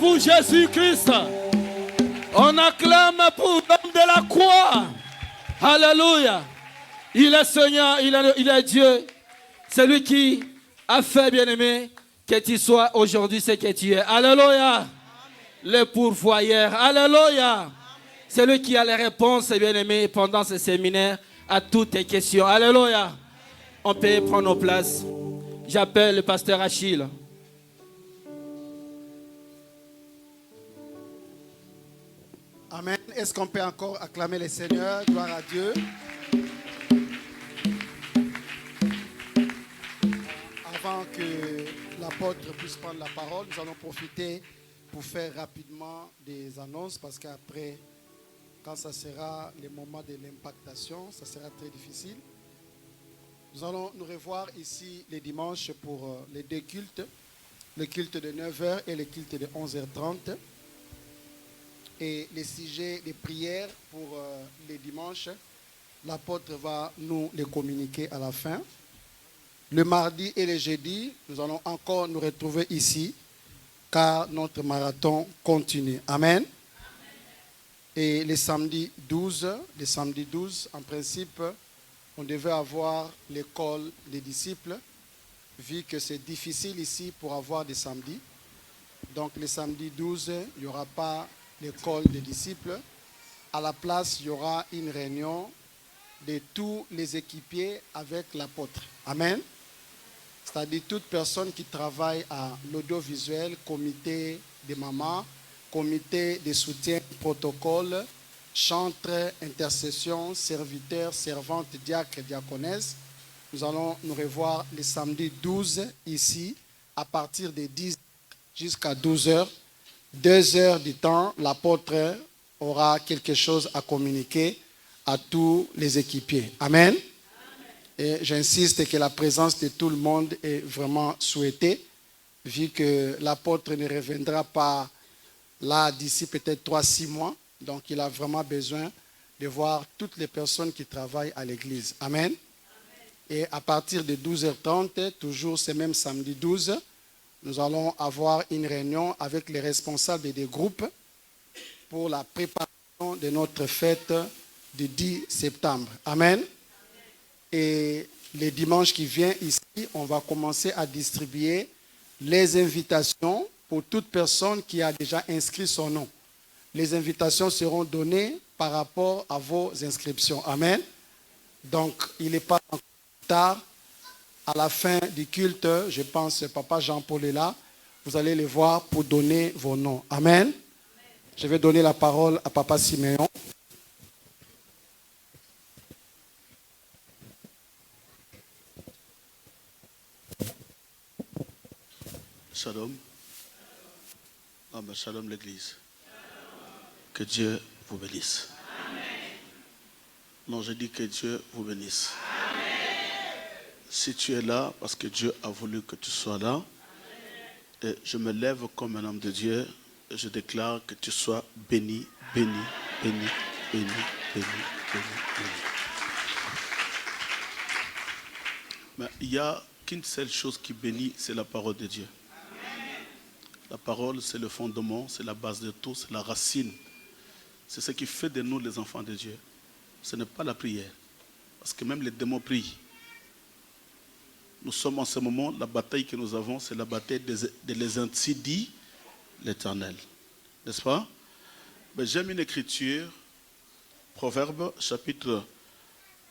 pour Jésus-Christ. On acclame pour l'homme de la croix. Alléluia. Il est Seigneur, il est Dieu. C'est lui qui a fait, bien-aimé, que tu sois aujourd'hui ce que tu es. Alléluia. Le pourvoyeur. Alléluia. C'est lui qui a les réponses, bien-aimé, pendant ce séminaire à toutes tes questions. Alléluia. On peut prendre nos places. J'appelle le pasteur Achille. Amen. Est-ce qu'on peut encore acclamer le Seigneur? Gloire à Dieu. Avant que l'apôtre puisse prendre la parole, nous allons profiter pour faire rapidement des annonces parce qu'après, quand ça sera le moment de l'impactation, ça sera très difficile. Nous allons nous revoir ici les dimanches pour les deux cultes, le culte de 9h et le culte de 11h30. Et les sujets de prière pour les dimanches, l'apôtre va nous les communiquer à la fin. Le mardi et le jeudi, nous allons encore nous retrouver ici, car notre marathon continue. Amen. Et les samedis 12, en principe, on devait avoir l'école des disciples, vu que c'est difficile ici pour avoir des samedis. Donc les samedis 12, il n'y aura pas l'école des disciples. À la place, il y aura une réunion de tous les équipiers avec l'apôtre. Amen. C'est-à-dire toute personne qui travaille à l'audiovisuel, comité des mamans, comité de soutien, protocole, chantre, intercession, serviteurs, servantes, diacres, diaconesses. Nous allons nous revoir le samedi 12 ici, à partir de 10 jusqu'à 12 heures. 2 heures du temps, l'apôtre aura quelque chose à communiquer à tous les équipiers. Amen. Et j'insiste que la présence de tout le monde est vraiment souhaitée, vu que l'apôtre ne reviendra pas là d'ici peut-être 3-6 mois. Donc il a vraiment besoin de voir toutes les personnes qui travaillent à l'église. Amen. Et à partir de 12h30, toujours ce même samedi 12, nous allons avoir une réunion avec les responsables des groupes pour la préparation de notre fête du 10 septembre. Amen. Et les dimanches qui viennent ici, on va commencer à distribuer les invitations pour toute personne qui a déjà inscrit son nom. Les invitations seront données par rapport à vos inscriptions. Amen. Donc, il n'est pas encore tard. À la fin du culte, je pense que Papa Jean-Paul est là. Vous allez les voir pour donner vos noms. Amen. Je vais donner la parole à Papa Siméon. Shalom. Amen. Shalom l'église. Que Dieu vous bénisse. Amen. Non, je dis que Dieu vous bénisse. Amen. Si tu es là, parce que Dieu a voulu que tu sois là, et je me lève comme un homme de Dieu, et je déclare que tu sois béni, béni, béni, béni, béni, béni, béni. Mais il n'y a qu'une seule chose qui bénit, c'est la parole de Dieu. La parole, c'est le fondement, c'est la base de tout, c'est la racine. C'est ce qui fait de nous les enfants de Dieu. Ce n'est pas la prière. Parce que même les démons prient. Nous sommes en ce moment, la bataille que nous avons, c'est la bataille de les insidier l'Éternel. N'est-ce pas? Mais j'aime une écriture, Proverbe, chapitre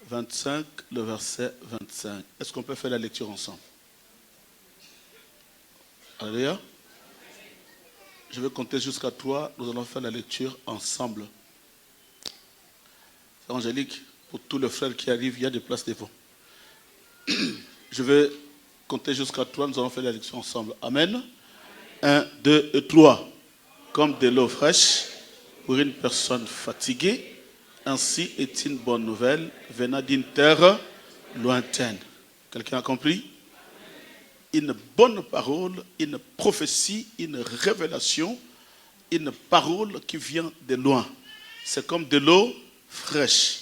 25, le verset 25. Est-ce qu'on peut faire la lecture ensemble? Alléluia. Je vais compter jusqu'à 3. Nous allons faire la lecture ensemble. C'est Angélique, pour tous les frères qui arrivent, il y a des places devant. Je vais compter jusqu'à 3. Nous allons faire la lecture ensemble. Amen. 1, 2 et 3. Comme de l'eau fraîche pour une personne fatiguée, ainsi est une bonne nouvelle venant d'une terre lointaine. Quelqu'un a compris? Une bonne parole, une prophétie, une révélation, une parole qui vient de loin. C'est comme de l'eau fraîche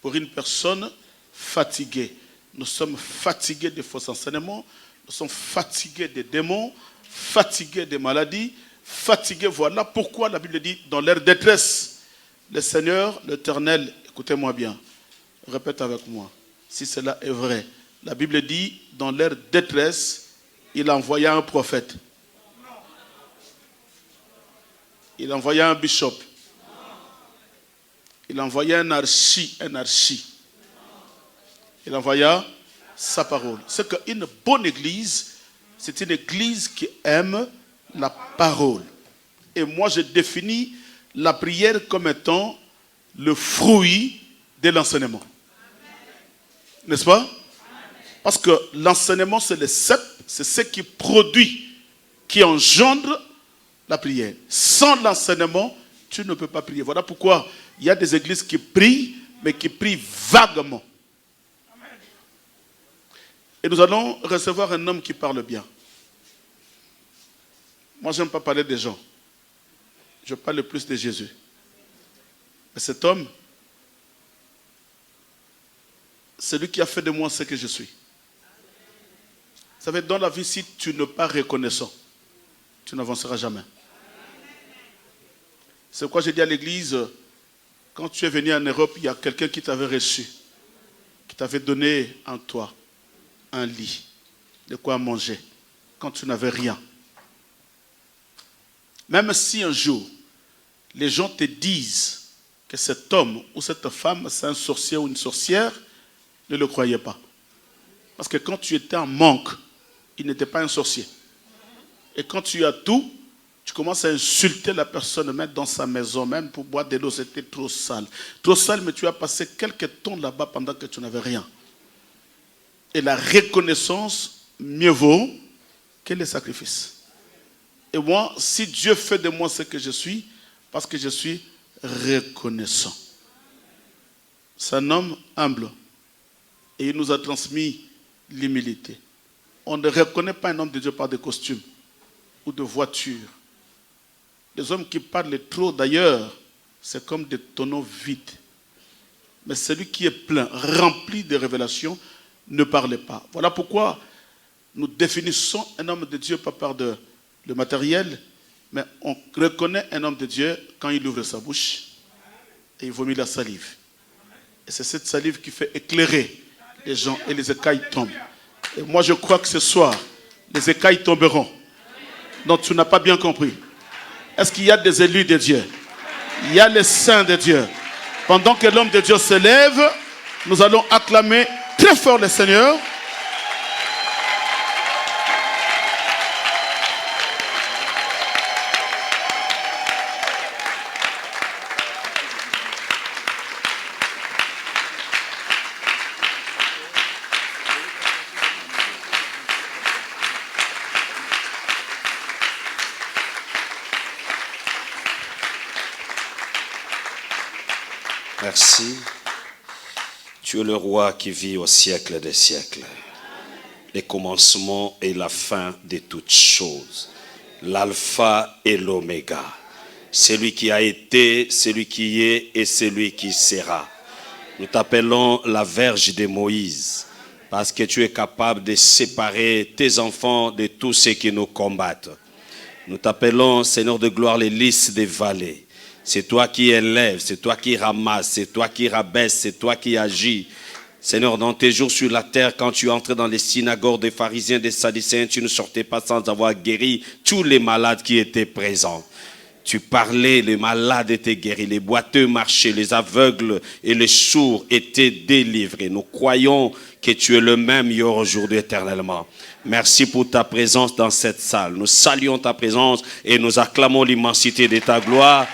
pour une personne fatiguée. Nous sommes fatigués des faux enseignements, nous sommes fatigués des démons, fatigués des maladies, fatigués. Voilà pourquoi la Bible dit, dans leur détresse, le Seigneur, l'Éternel, écoutez-moi bien, répète avec moi, si cela est vrai. La Bible dit, dans leur détresse, il envoya un prophète. Il envoya un bishop. Il envoya un archi. Il envoya sa parole. C'est qu'une bonne église, c'est une église qui aime la parole. Et moi, je définis la prière comme étant le fruit de l'enseignement. N'est-ce pas? Parce que l'enseignement, c'est le cep, c'est ce qui produit, qui engendre la prière. Sans l'enseignement, tu ne peux pas prier. Voilà pourquoi il y a des églises qui prient, mais qui prient vaguement. Et nous allons recevoir un homme qui parle bien. Moi, je n'aime pas parler des gens. Je parle plus de Jésus. Mais cet homme, c'est lui qui a fait de moi ce que je suis. Ça veut dire, dans la vie, si tu n'es pas reconnaissant, tu n'avanceras jamais. C'est pourquoi j'ai dit à l'église, quand tu es venu en Europe, il y a quelqu'un qui t'avait reçu, qui t'avait donné en toi un lit, de quoi manger, quand tu n'avais rien. Même si un jour, les gens te disent que cet homme ou cette femme, c'est un sorcier ou une sorcière, ne le croyez pas. Parce que quand tu étais en manque, il n'était pas un sorcier. Et quand tu as tout, tu commences à insulter la personne, même dans sa maison, même pour boire de l'eau, c'était trop sale. Trop sale, mais tu as passé quelques temps là-bas pendant que tu n'avais rien. Et la reconnaissance, mieux vaut que les sacrifices. Et moi, si Dieu fait de moi ce que je suis, parce que je suis reconnaissant. C'est un homme humble. Et il nous a transmis l'humilité. On ne reconnaît pas un homme de Dieu par des costumes ou de voitures. Les hommes qui parlent trop, d'ailleurs, c'est comme des tonneaux vides. Mais celui qui est plein, rempli de révélations, ne parle pas. Voilà pourquoi nous définissons un homme de Dieu pas par le matériel, mais on reconnaît un homme de Dieu quand il ouvre sa bouche et il vomit la salive. Et c'est cette salive qui fait éclairer les gens et les écailles tombent. Et moi je crois que ce soir, les écailles tomberont. Donc tu n'as pas bien compris. Est-ce qu'il y a des élus de Dieu? Il y a les saints de Dieu. Pendant que l'homme de Dieu se lève, nous allons acclamer très fort le Seigneur. Merci. Tu es le roi qui vit au siècle des siècles. Le commencement et la fin de toutes choses. L'alpha et l'oméga. Celui qui a été, celui qui est et celui qui sera. Nous t'appelons la Vierge de Moïse. Parce que tu es capable de séparer tes enfants de tous ceux qui nous combattent. Nous t'appelons, Seigneur de gloire, les lys des vallées. C'est toi qui élèves, c'est toi qui ramasses, c'est toi qui rabaisse, c'est toi qui agis. Seigneur, dans tes jours sur la terre, quand tu entrais dans les synagogues des pharisiens, des sadducéens, tu ne sortais pas sans avoir guéri tous les malades qui étaient présents. Tu parlais, les malades étaient guéris, les boiteux marchaient, les aveugles et les sourds étaient délivrés. Nous croyons que tu es le même hier, aujourd'hui, éternellement. Merci pour ta présence dans cette salle. Nous saluons ta présence et nous acclamons l'immensité de ta gloire.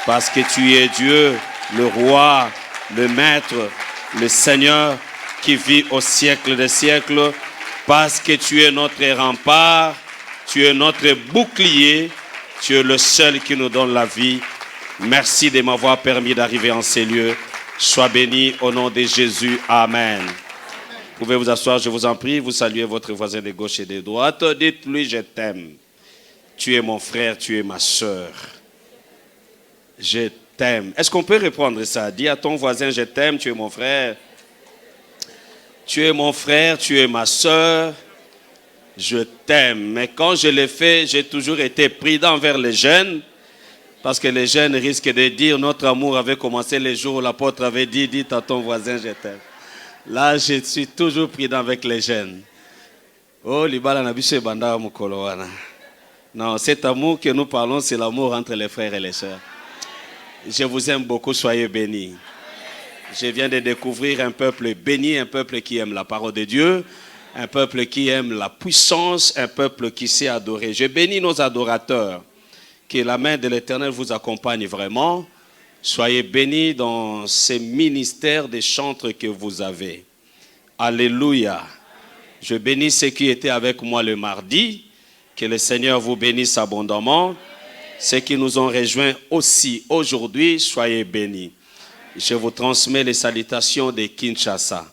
Parce que tu es Dieu, le roi, le maître, le Seigneur qui vit au siècle des siècles. Parce que tu es notre rempart, tu es notre bouclier, tu es le seul qui nous donne la vie. Merci de m'avoir permis d'arriver en ces lieux. Sois béni au nom de Jésus. Amen. Vous pouvez vous asseoir, je vous en prie. Vous saluez votre voisin de gauche et de droite. Dites-lui, je t'aime. Tu es mon frère, tu es ma sœur. Je t'aime. Est-ce qu'on peut reprendre ça? Dis à ton voisin, je t'aime, tu es mon frère. Tu es mon frère, tu es ma sœur. Je t'aime. Mais quand je l'ai fait, j'ai toujours été prudent envers les jeunes. Parce que les jeunes risquent de dire, notre amour avait commencé les jours où l'apôtre avait dit, dis à ton voisin, je t'aime. Là, je suis toujours prudent avec les jeunes. Oh, libala nabishe banda mukolowana. Non, cet amour que nous parlons, c'est l'amour entre les frères et les sœurs. Je vous aime beaucoup, soyez bénis. Je viens de découvrir un peuple béni, un peuple qui aime la parole de Dieu, un peuple qui aime la puissance, un peuple qui sait adorer. Je bénis nos adorateurs. Que la main de l'Éternel vous accompagne vraiment. Soyez bénis dans ces ministères des chantres que vous avez. Alléluia. Je bénis ceux qui étaient avec moi le mardi. Que le Seigneur vous bénisse abondamment. Ceux qui nous ont rejoints aussi aujourd'hui, soyez bénis. Je vous transmets les salutations de Kinshasa.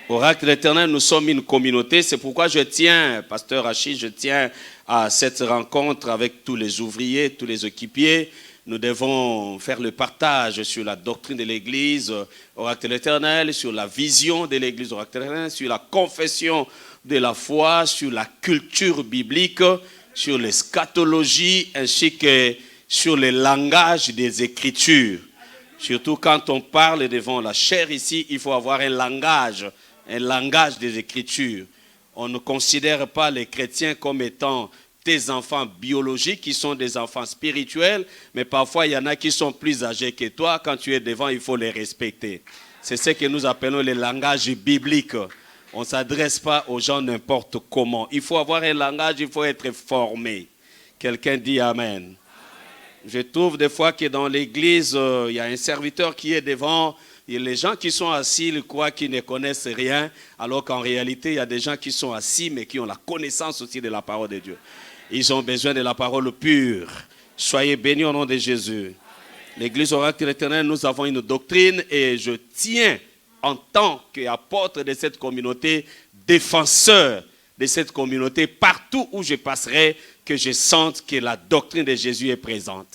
Oracle de l'Éternel, nous sommes une communauté. C'est pourquoi je tiens, pasteur Achille, je tiens à cette rencontre avec tous les ouvriers, tous les équipiers. Nous devons faire le partage sur la doctrine de l'Église, Oracle de l'Éternel, sur la vision de l'Église, Oracle de l'Éternel, sur la confession de la foi, sur la culture biblique, sur l'eschatologie, ainsi que sur le langage des Écritures. Surtout quand on parle devant la chair ici, il faut avoir un langage des Écritures. On ne considère pas les chrétiens comme étant des enfants biologiques qui sont des enfants spirituels, mais parfois il y en a qui sont plus âgés que toi. Quand tu es devant, il faut les respecter. C'est ce que nous appelons le langage biblique. On ne s'adresse pas aux gens n'importe comment. Il faut avoir un langage, il faut être formé. Quelqu'un dit Amen. Je trouve des fois que dans l'église, il y a un serviteur qui est devant. Et les gens qui sont assis, ils croient qu'ils ne connaissent rien, alors qu'en réalité, il y a des gens qui sont assis, mais qui ont la connaissance aussi de la parole de Dieu. Ils ont besoin de la parole pure. Soyez bénis au nom de Jésus. L'église Oracle de l'Éternel, nous avons une doctrine et je tiens en tant qu'apôtre de cette communauté, défenseur de cette communauté, partout où je passerai, que je sente que la doctrine de Jésus est présente.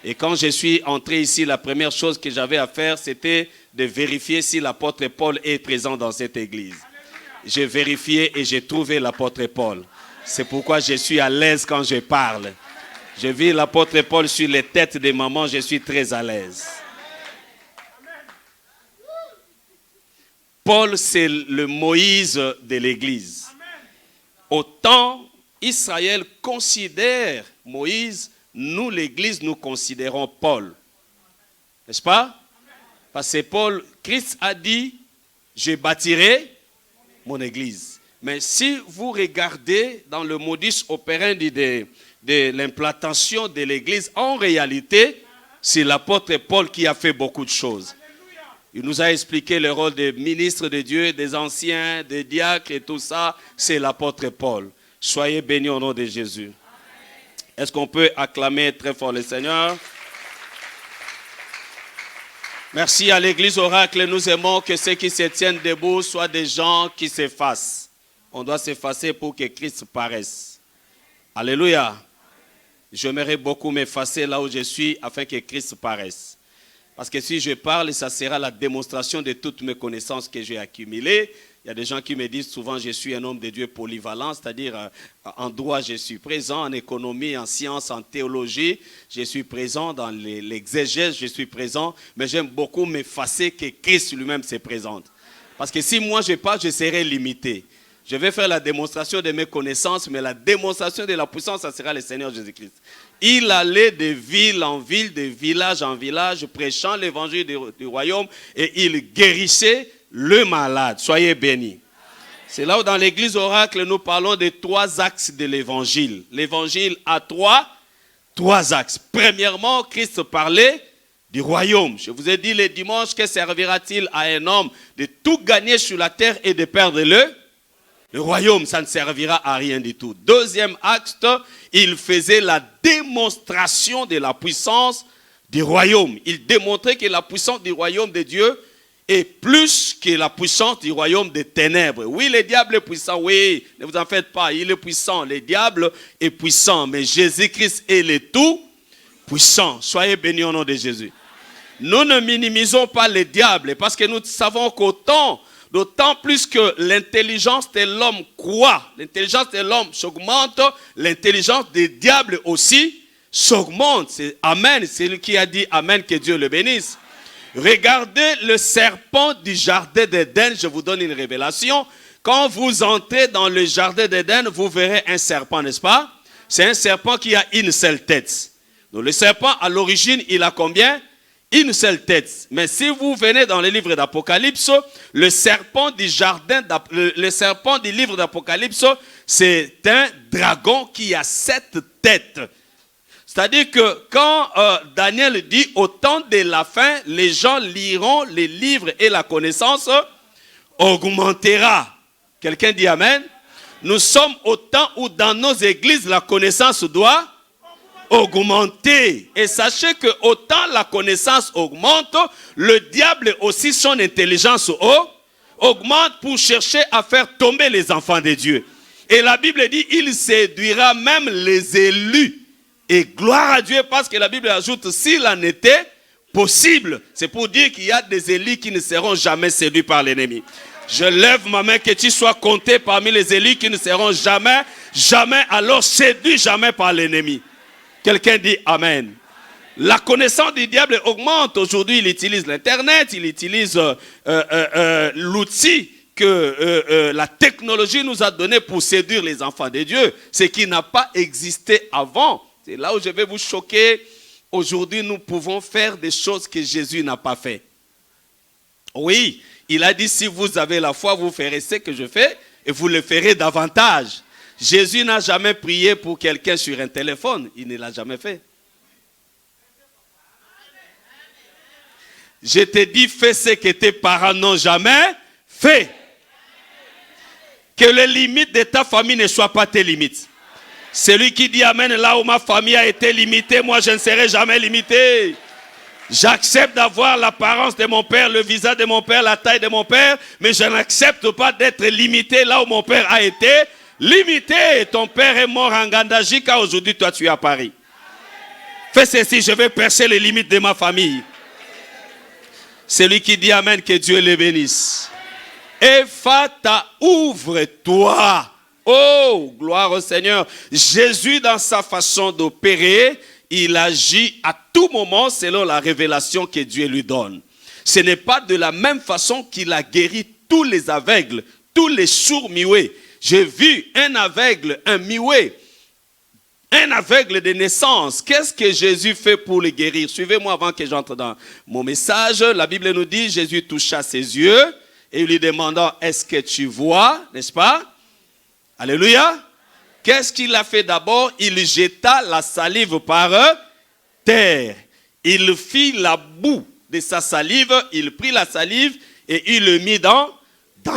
Et quand je suis entré ici, la première chose que j'avais à faire, c'était de vérifier si l'apôtre Paul est présent dans cette église. J'ai vérifié et j'ai trouvé l'apôtre Paul. C'est pourquoi je suis à l'aise quand je parle. Je vis l'apôtre Paul sur les têtes des mamans, je suis très à l'aise. Paul, c'est le Moïse de l'église. Autant Israël considère Moïse, nous, l'église, nous considérons Paul. N'est-ce pas? Parce que Paul, Christ a dit, je bâtirai mon église. Mais si vous regardez dans le modus operandi de l'implantation de l'église, en réalité, c'est l'apôtre Paul qui a fait beaucoup de choses. Il nous a expliqué le rôle des ministres de Dieu, des anciens, des diacres et tout ça. C'est l'apôtre Paul. Soyez bénis au nom de Jésus. Est-ce qu'on peut acclamer très fort le Seigneur? Merci à l'église Oracle. Nous aimons que ceux qui se tiennent debout soient des gens qui s'effacent. On doit s'effacer pour que Christ paraisse. Alléluia. J'aimerais beaucoup m'effacer là où je suis afin que Christ paraisse. Parce que si je parle, ça sera la démonstration de toutes mes connaissances que j'ai accumulées. Il y a des gens qui me disent souvent je suis un homme de Dieu polyvalent, c'est-à-dire en droit je suis présent, en économie, en sciences, en théologie, je suis présent dans l'exégèse, je suis présent, mais j'aime beaucoup m'effacer que Christ lui-même se présente. Parce que si moi je parle, je serai limité. Je vais faire la démonstration de mes connaissances, mais la démonstration de la puissance, ça sera le Seigneur Jésus-Christ. Il allait de ville en ville, de village en village, prêchant l'évangile du royaume, et il guérissait le malade. Soyez bénis. C'est là où dans l'église Oracle, nous parlons de 3 axes de l'évangile. L'évangile a 3 axes. Premièrement, Christ parlait du royaume. Je vous ai dit le dimanche, que servira-t-il à un homme de tout gagner sur la terre et de perdre le royaume? Ça ne servira à rien du tout. Deuxième acte, il faisait la démonstration de la puissance du royaume. Il démontrait que la puissance du royaume de Dieu est plus que la puissance du royaume des ténèbres. Oui, le diable est puissant, oui, ne vous en faites pas, il est puissant. Le diable est puissant, mais Jésus-Christ est le tout puissant. Soyez bénis au nom de Jésus. Nous ne minimisons pas les diables parce que nous savons d'autant plus que l'intelligence de l'homme croît, l'intelligence de l'homme s'augmente, l'intelligence des diables aussi s'augmente. C'est Amen, c'est lui qui a dit Amen, que Dieu le bénisse. Regardez le serpent du jardin d'Éden, je vous donne une révélation. Quand vous entrez dans le jardin d'Éden, vous verrez un serpent, n'est-ce pas? C'est un serpent qui a une seule tête. Donc le serpent, à l'origine, il a combien? Une seule tête. Mais si vous venez dans le livre d'Apocalypse, le serpent du livre d'Apocalypse, c'est un dragon qui a 7 têtes. C'est-à-dire que quand Daniel dit au temps de la fin, les gens liront les livres et la connaissance augmentera. Quelqu'un dit Amen? Nous sommes au temps où dans nos églises, la connaissance doit augmenter. Et sachez que autant la connaissance augmente, le diable aussi, son intelligence augmente pour chercher à faire tomber les enfants de Dieu. Et la Bible dit, il séduira même les élus. Et gloire à Dieu, parce que la Bible ajoute, s'il en était possible, c'est pour dire qu'il y a des élus qui ne seront jamais séduits par l'ennemi. Je lève ma main, que tu sois compté parmi les élus qui ne seront jamais alors séduits jamais par l'ennemi. Quelqu'un dit Amen. La connaissance du diable augmente. Aujourd'hui, il utilise l'Internet, il utilise l'outil que la technologie nous a donné pour séduire les enfants de Dieu, ce qui n'a pas existé avant. C'est là où je vais vous choquer. Aujourd'hui, nous pouvons faire des choses que Jésus n'a pas fait. Oui, il a dit, si vous avez la foi, vous ferez ce que je fais et vous le ferez davantage. Jésus n'a jamais prié pour quelqu'un sur un téléphone. Il ne l'a jamais fait. Je te dis, fais ce que tes parents n'ont jamais fait. Que les limites de ta famille ne soient pas tes limites. Celui qui dit Amen, là où ma famille a été limitée, moi je ne serai jamais limité. J'accepte d'avoir l'apparence de mon père, le visage de mon père, la taille de mon père, mais je n'accepte pas d'être limité là où mon père a été limité. Ton père est mort en Gandajika, aujourd'hui toi tu es à Paris. Fais ceci, je vais percer les limites de ma famille. Celui qui dit Amen, que Dieu le bénisse. Ephata, ouvre-toi. Oh, gloire au Seigneur. Jésus, dans sa façon d'opérer, il agit à tout moment selon la révélation que Dieu lui donne. Ce n'est pas de la même façon qu'il a guéri tous les aveugles, tous les sourds-muets. J'ai vu un aveugle, un muet, un aveugle de naissance. Qu'est-ce que Jésus fait pour le guérir? Suivez-moi avant que j'entre dans mon message. La Bible nous dit, Jésus toucha ses yeux et lui demandant, est-ce que tu vois, n'est-ce pas? Alléluia. Qu'est-ce qu'il a fait d'abord? Il jeta la salive par terre. Il fit la boue de sa salive. Il prit la salive et il le mit dans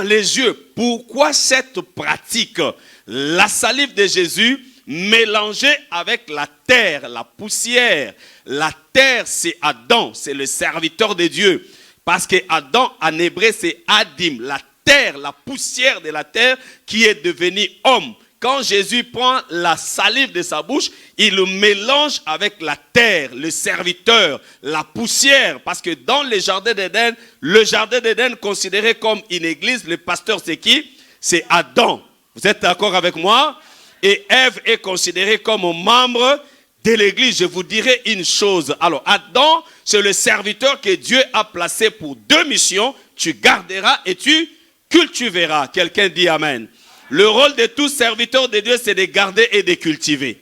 les yeux. Pourquoi cette pratique? La salive de Jésus mélangée avec la terre, la poussière. La terre, c'est Adam, c'est le serviteur de Dieu. Parce que Adam, en hébreu, c'est Adim, la terre, la poussière de la terre qui est devenue homme. Quand Jésus prend la salive de sa bouche, il le mélange avec la terre, le serviteur, la poussière. Parce que dans le jardin d'Éden considéré comme une église, le pasteur c'est qui? C'est Adam. Vous êtes d'accord avec moi? Et Ève est considérée comme membre de l'église. Je vous dirai une chose. Alors Adam, c'est le serviteur que Dieu a placé pour 2 missions. Tu garderas et tu cultiveras. Quelqu'un dit Amen. Le rôle de tout serviteur de Dieu, c'est de garder et de cultiver.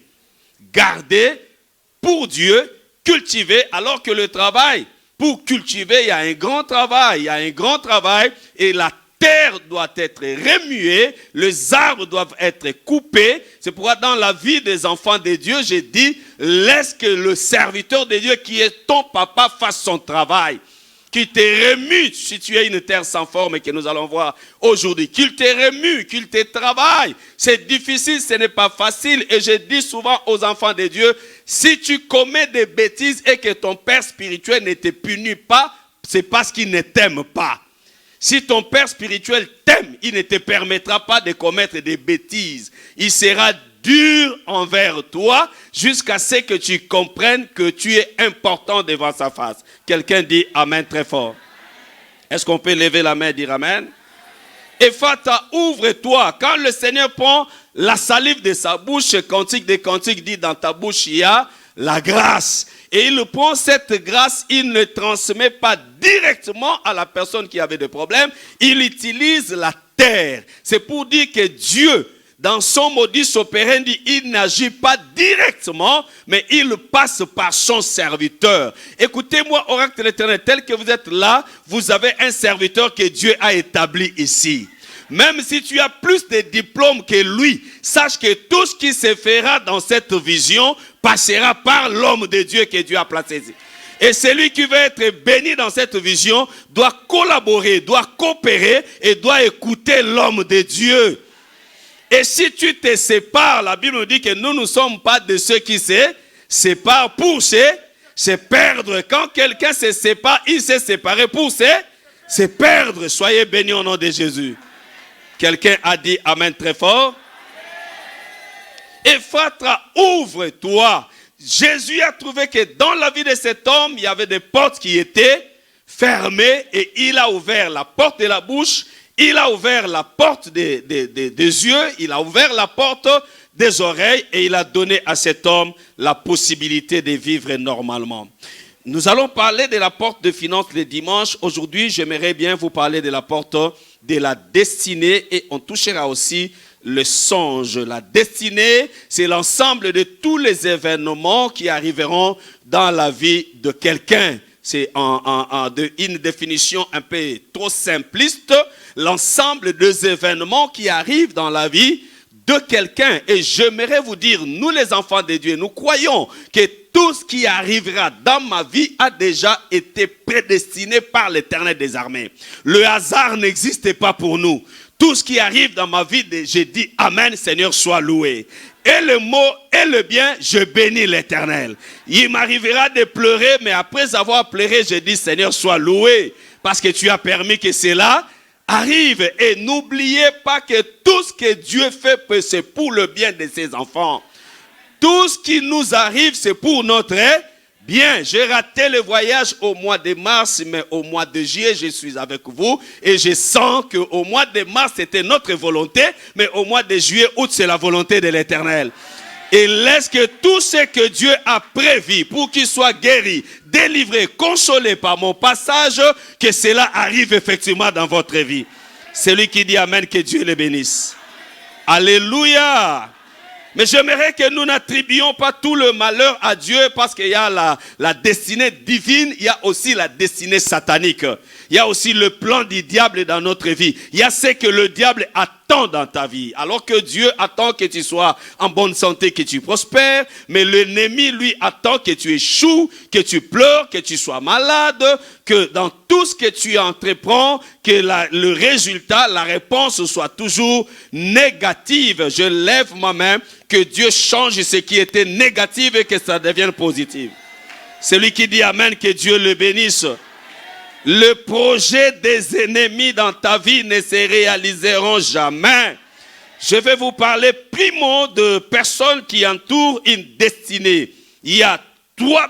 Garder pour Dieu, cultiver, alors que le travail, pour cultiver, il y a un grand travail. Il y a un grand travail et la terre doit être remuée, les arbres doivent être coupés. C'est pourquoi dans la vie des enfants de Dieu, j'ai dit, laisse que le serviteur de Dieu qui est ton papa fasse son travail. Qu'il te remue, si tu es une terre sans forme et que nous allons voir aujourd'hui, qu'il te remue, qu'il te travaille. C'est difficile, ce n'est pas facile. Et je dis souvent aux enfants de Dieu, si tu commets des bêtises et que ton père spirituel ne te punit pas, c'est parce qu'il ne t'aime pas. Si ton père spirituel t'aime, il ne te permettra pas de commettre des bêtises. Il sera dur envers toi jusqu'à ce que tu comprennes que tu es important devant sa face. Quelqu'un dit Amen très fort. Est-ce qu'on peut lever la main et dire Amen? Ephata, ouvre-toi. Quand le Seigneur prend la salive de sa bouche, Cantique des Cantiques dit dans ta bouche il y a la grâce. Et il prend cette grâce, il ne transmet pas directement à la personne qui avait des problèmes. Il utilise la terre. C'est pour dire que Dieu, dans son modus operandi, il n'agit pas directement, mais il passe par son serviteur. Écoutez-moi, oracle de l'Éternel, tel que vous êtes là, vous avez un serviteur que Dieu a établi ici. Même si tu as plus de diplômes que lui, sache que tout ce qui se fera dans cette vision passera par l'homme de Dieu que Dieu a placé ici. Et celui qui veut être béni dans cette vision doit collaborer, doit coopérer et doit écouter l'homme de Dieu. Et si tu te sépares, la Bible nous dit que nous ne sommes pas de ceux qui se séparent pour se perdre. Quand quelqu'un se sépare, il s'est séparé pour se perdre. Soyez bénis au nom de Jésus. Quelqu'un a dit Amen très fort. Ephrata, ouvre-toi. Jésus a trouvé que dans la vie de cet homme, il y avait des portes qui étaient fermées et il a ouvert la porte de la bouche, il a ouvert la porte des yeux, il a ouvert la porte des oreilles et il a donné à cet homme la possibilité de vivre normalement. Nous allons parler de la porte de finances le dimanche. Aujourd'hui, j'aimerais bien vous parler de la porte de la destinée et on touchera aussi le songe. La destinée, c'est l'ensemble de tous les événements qui arriveront dans la vie de quelqu'un. C'est une définition un peu trop simpliste. L'ensemble des événements qui arrivent dans la vie de quelqu'un. Et j'aimerais vous dire, nous les enfants de Dieu, nous croyons que tout ce qui arrivera dans ma vie a déjà été prédestiné par l'Éternel des armées. Le hasard n'existe pas pour nous. Tout ce qui arrive dans ma vie, j'ai dit Amen, Seigneur, sois loué. Et le mot et le bien, je bénis l'Éternel. Il m'arrivera de pleurer, mais après avoir pleuré, je dis Seigneur, sois loué. Parce que tu as permis que cela arrive. Et n'oubliez pas que tout ce que Dieu fait, c'est pour le bien de ses enfants. Tout ce qui nous arrive, c'est pour notre bien. J'ai raté le voyage au mois de mars, mais au mois de juillet, je suis avec vous. Et je sens qu'au mois de mars, c'était notre volonté, mais au mois de juillet, août, c'est la volonté de l'Éternel. Et laisse que tout ce que Dieu a prévu pour qu'il soit guéri, délivré, consolé par mon passage, que cela arrive effectivement dans votre vie. Celui qui dit Amen, que Dieu le bénisse. Alléluia. Mais j'aimerais que nous n'attribuions pas tout le malheur à Dieu parce qu'il y a la destinée divine, il y a aussi la destinée satanique. Il y a aussi le plan du diable dans notre vie. Il y a ce que le diable attend dans ta vie. Alors que Dieu attend que tu sois en bonne santé, que tu prospères. Mais l'ennemi, lui, attend que tu échoues, que tu pleures, que tu sois malade, que dans tout ce que tu entreprends, que le résultat, la réponse soit toujours négative. Je lève ma main, que Dieu change ce qui était négatif et que ça devienne positif. Celui qui dit Amen, que Dieu le bénisse. Le projet des ennemis dans ta vie ne se réaliseront jamais. Je vais vous parler primo de personnes qui entourent une destinée. Il y a trois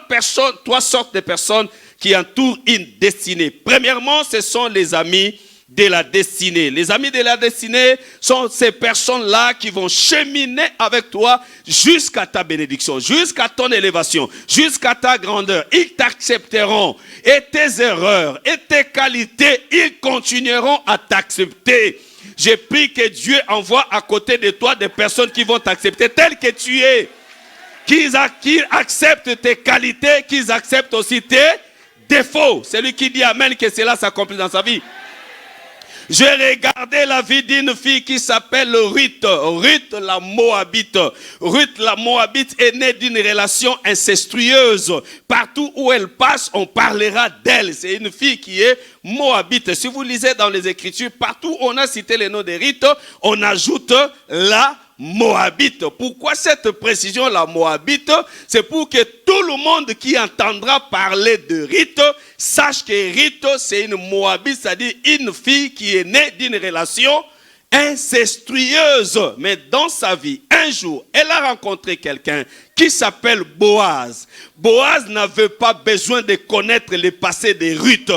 sortes de personnes qui entourent une destinée. Premièrement, ce sont les amis de la destinée. Les amis de la destinée sont ces personnes-là qui vont cheminer avec toi jusqu'à ta bénédiction, jusqu'à ton élévation, jusqu'à ta grandeur. Ils t'accepteront et tes erreurs et tes qualités, ils continueront à t'accepter. J'ai pris que Dieu envoie à côté de toi des personnes qui vont t'accepter tel que tu es, qu'ils acceptent tes qualités, qu'ils acceptent aussi tes défauts. Celui qui dit Amen, que cela s'accomplit dans sa vie. J'ai regardé la vie d'une fille qui s'appelle Ruth. Ruth la Moabite. Ruth la Moabite est née d'une relation incestueuse. Partout où elle passe, on parlera d'elle. C'est une fille qui est Moabite. Si vous lisez dans les Écritures, partout où on a cité le nom de Ruth, on ajoute la Moabite. Pourquoi cette précision, la Moabite? C'est pour que tout le monde qui entendra parler de Ruth sache que Ruth, c'est une Moabite, c'est-à-dire une fille qui est née d'une relation incestueuse. Mais dans sa vie, un jour, elle a rencontré quelqu'un qui s'appelle Boaz. Boaz n'avait pas besoin de connaître le passé de Ruth.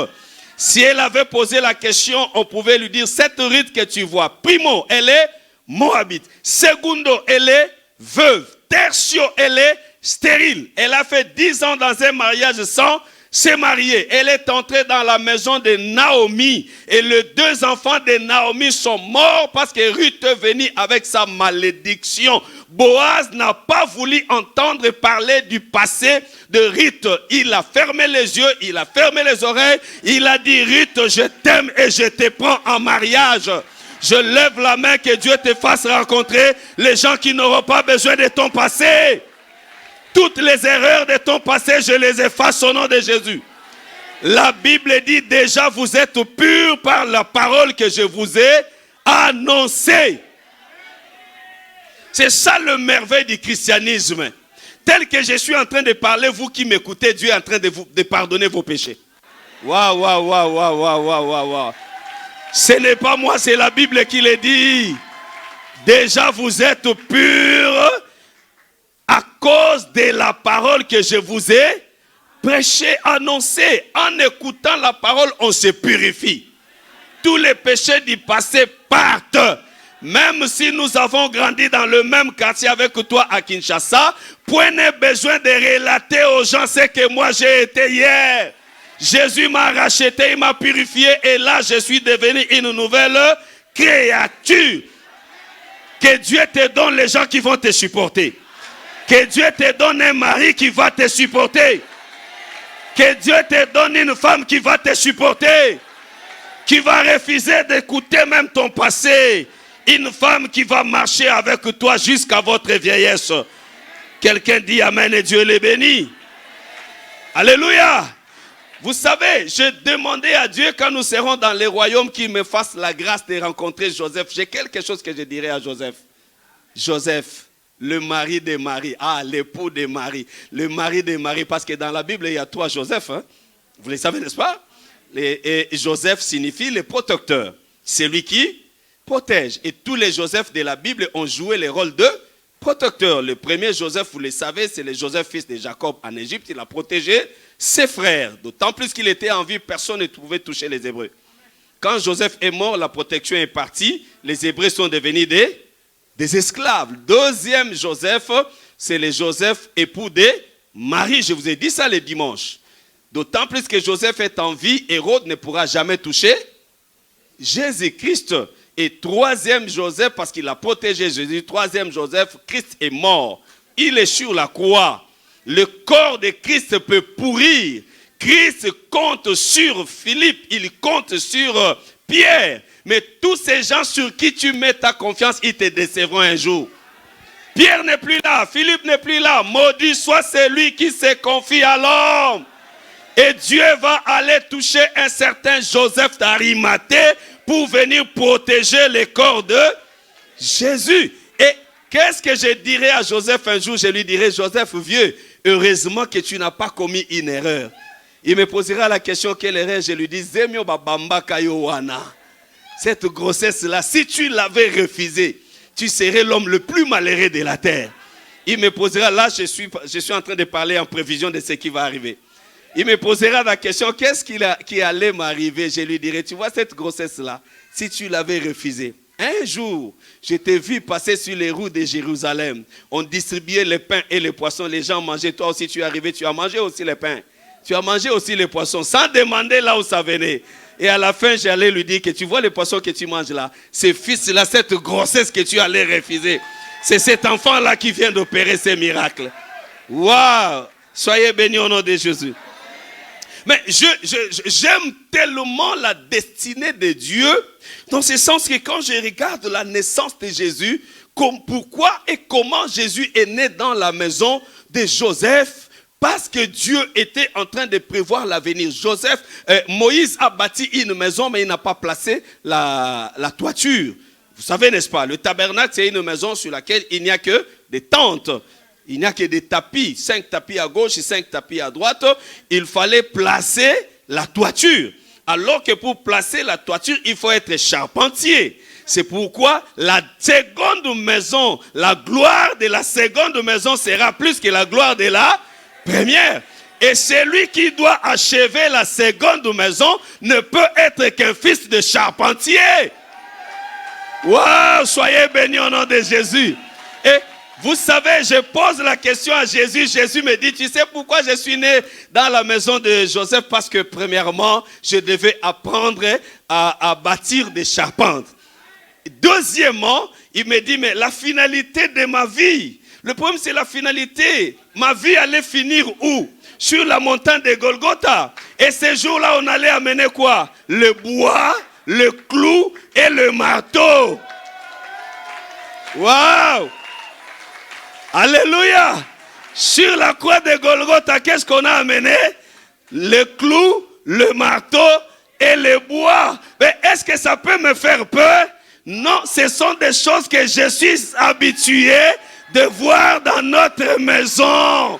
Si elle avait posé la question, on pouvait lui dire, cette Ruth que tu vois, primo, elle est moabite. Secondo, elle est veuve. Tertio, elle est stérile. Elle a fait 10 ans dans un mariage sans se marier. Elle est entrée dans la maison de Naomi. Et les 2 enfants de Naomi sont morts parce que Ruth est venue avec sa malédiction. Boaz n'a pas voulu entendre parler du passé de Ruth. Il a fermé les yeux, il a fermé les oreilles. Il a dit, Ruth, je t'aime et je te prends en mariage. Je lève la main, que Dieu te fasse rencontrer les gens qui n'auront pas besoin de ton passé. Toutes les erreurs de ton passé, je les efface au nom de Jésus. La Bible dit déjà, vous êtes purs par la parole que je vous ai annoncée. C'est ça le merveille du christianisme. Tel que je suis en train de parler, vous qui m'écoutez, Dieu est en train de pardonner vos péchés. Waouh, waouh, waouh, waouh, waouh, waouh, waouh. Ce n'est pas moi, c'est la Bible qui le dit. Déjà, vous êtes purs à cause de la parole que je vous ai prêchée, annoncée. En écoutant la parole, on se purifie. Tous les péchés du passé partent. Même si nous avons grandi dans le même quartier avec toi à Kinshasa, point n'est besoin de relater aux gens ce que moi j'ai été hier. Jésus m'a racheté, il m'a purifié et là je suis devenu une nouvelle créature. Que Dieu te donne les gens qui vont te supporter. Que Dieu te donne un mari qui va te supporter. Que Dieu te donne une femme qui va te supporter. Qui va refuser d'écouter même ton passé. Une femme qui va marcher avec toi jusqu'à votre vieillesse. Quelqu'un dit Amen et Dieu les bénit. Alléluia. Vous savez, j'ai demandé à Dieu quand nous serons dans les royaumes qu'il me fasse la grâce de rencontrer Joseph. J'ai quelque chose que je dirais à Joseph. Joseph, le mari de Marie. Ah, l'époux de Marie. Le mari de Marie, parce que dans la Bible, il y a 3 Joseph. Hein? Vous le savez, n'est-ce pas? Et Joseph signifie le protecteur. C'est lui qui protège. Et tous les Joseph de la Bible ont joué le rôle de protecteur. Le premier Joseph, vous le savez, c'est le Joseph, fils de Jacob en Égypte. Il a protégé ses frères. D'autant plus qu'il était en vie, personne ne pouvait toucher les Hébreux. Quand Joseph est mort, la protection est partie. Les Hébreux sont devenus des esclaves. Deuxième Joseph, c'est le Joseph, époux de Marie. Je vous ai dit ça le dimanche. D'autant plus que Joseph est en vie, Hérode ne pourra jamais toucher Jésus-Christ. Et troisième Joseph, parce qu'il a protégé Jésus, troisième Joseph, Christ est mort. Il est sur la croix. Le corps de Christ peut pourrir. Christ compte sur Philippe, il compte sur Pierre. Mais tous ces gens sur qui tu mets ta confiance, ils te décevront un jour. Pierre n'est plus là, Philippe n'est plus là. Maudit soit celui qui se confie à l'homme. Et Dieu va aller toucher un certain Joseph d'Arimathée pour venir protéger le corps de Jésus. Et qu'est-ce que je dirais à Joseph un jour? Je lui dirais, Joseph vieux, heureusement que tu n'as pas commis une erreur. Il me posera la question, quelle erreur? Je lui dis, Zemio babamba kayowana. Cette grossesse-là, si tu l'avais refusée, tu serais l'homme le plus malheureux de la terre. Il me posera, là je suis en train de parler en prévision de ce qui va arriver. Il me posera la question, qu'est-ce qui allait m'arriver? Je lui dirai, tu vois cette grossesse-là, si tu l'avais refusée. Un jour, je t'ai vu passer sur les rues de Jérusalem. On distribuait les pains et les poissons. Les gens mangeaient. Toi aussi, tu es arrivé, tu as mangé aussi les pains. Tu as mangé aussi les poissons, sans demander là où ça venait. Et à la fin, j'allais lui dire que tu vois les poissons que tu manges là, ce fils-là, cette grossesse que tu allais refuser, c'est cet enfant-là qui vient d'opérer ces miracles. Waouh! Soyez bénis au nom de Jésus. Mais j'aime tellement la destinée de Dieu, dans ce sens que quand je regarde la naissance de Jésus, pourquoi et comment Jésus est né dans la maison de Joseph, parce que Dieu était en train de prévoir l'avenir. Moïse a bâti une maison, mais il n'a pas placé la toiture. Vous savez, n'est-ce pas? Le tabernacle, c'est une maison sur laquelle il n'y a que des tentes. Il n'y a que des tapis, 5 tapis à gauche et 5 tapis à droite. Il fallait placer la toiture. Alors que pour placer la toiture, il faut être charpentier. C'est pourquoi la seconde maison, la gloire de la seconde maison sera plus que la gloire de la première. Et celui qui doit achever la seconde maison ne peut être qu'un fils de charpentier. Waouh, soyez bénis au nom de Jésus. Et vous savez, je pose la question à Jésus. Jésus me dit, tu sais pourquoi je suis né dans la maison de Joseph? Parce que premièrement, je devais apprendre à bâtir des charpentes. Deuxièmement, il me dit, mais la finalité de ma vie, le problème c'est la finalité. Ma vie allait finir où? Sur la montagne de Golgotha. Et ce jour-là, on allait amener quoi? Le bois, le clou et le marteau. Waouh! Alléluia! Sur la croix de Golgotha, qu'est-ce qu'on a amené? Le clou, le marteau et le bois. Mais est-ce que ça peut me faire peur? Non, ce sont des choses que je suis habitué de voir dans notre maison.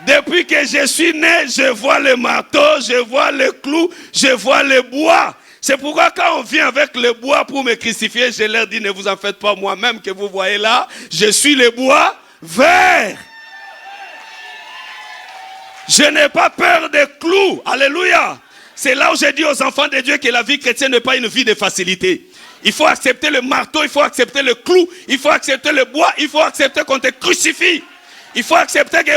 Depuis que je suis né, je vois le marteau, je vois le clou, je vois le bois. C'est pourquoi quand on vient avec le bois pour me crucifier, je leur dis, ne vous en faites pas, moi-même que vous voyez là, je suis le bois vert. Je n'ai pas peur des clous. Alléluia. C'est là où j'ai dit aux enfants de Dieu que la vie chrétienne n'est pas une vie de facilité. Il faut accepter le marteau, il faut accepter le clou, il faut accepter le bois, il faut accepter qu'on te crucifie. Il faut accepter que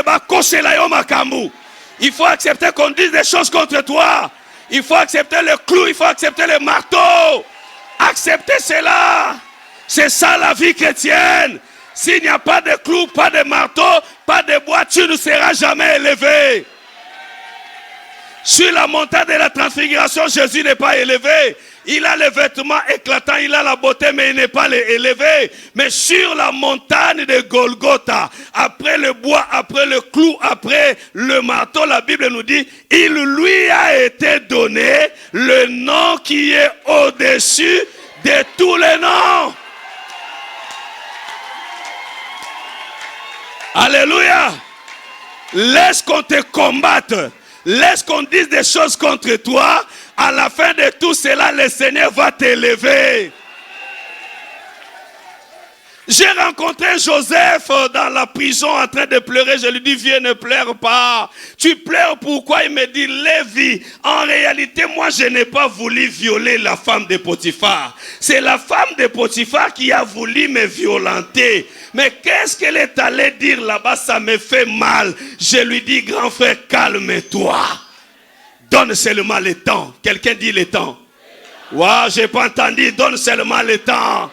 il faut accepter qu'on dise des choses contre toi. Il faut accepter le clou, il faut accepter le marteau. Acceptez cela. C'est ça la vie chrétienne. S'il n'y a pas de clou, pas de marteau, pas de bois, tu ne seras jamais élevé. Sur la montagne de la transfiguration, Jésus n'est pas élevé. Il a les vêtements éclatants, il a la beauté, mais il n'est pas élevé. Mais sur la montagne de Golgotha, après le bois, après le clou, après le marteau, la Bible nous dit, il lui a été donné le nom qui est au-dessus de tous les noms. Alléluia. Laisse qu'on te combatte. Laisse qu'on dise des choses contre toi. À la fin de tout cela, le Seigneur va t'élever. J'ai rencontré Joseph dans la prison en train de pleurer. Je lui dis, viens, ne pleure pas. Tu pleures pourquoi? Il me dit, Lévi, en réalité, moi, je n'ai pas voulu violer la femme de Potiphar. C'est la femme de Potiphar qui a voulu me violenter. Mais qu'est-ce qu'elle est allée dire là-bas? Ça me fait mal. Je lui dis, grand frère, calme-toi. Donne seulement le temps. Quelqu'un dit le temps. Waouh, j'ai pas entendu. Donne seulement le temps.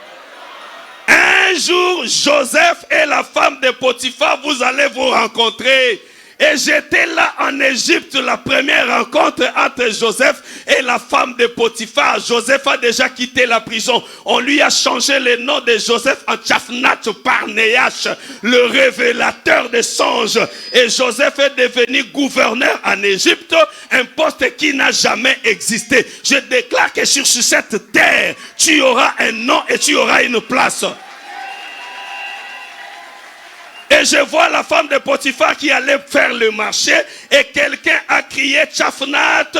Un jour, Joseph et la femme de Potiphar, vous allez vous rencontrer. Et j'étais là en Égypte, la première rencontre entre Joseph et la femme de Potiphar. Joseph a déjà quitté la prison. On lui a changé le nom de Joseph en Tchaphnath-Parnéach, le révélateur des songes. Et Joseph est devenu gouverneur en Égypte, un poste qui n'a jamais existé. Je déclare que sur cette terre, tu auras un nom et tu auras une place. Et je vois la femme de Potiphar qui allait faire le marché et quelqu'un a crié Tchaphnath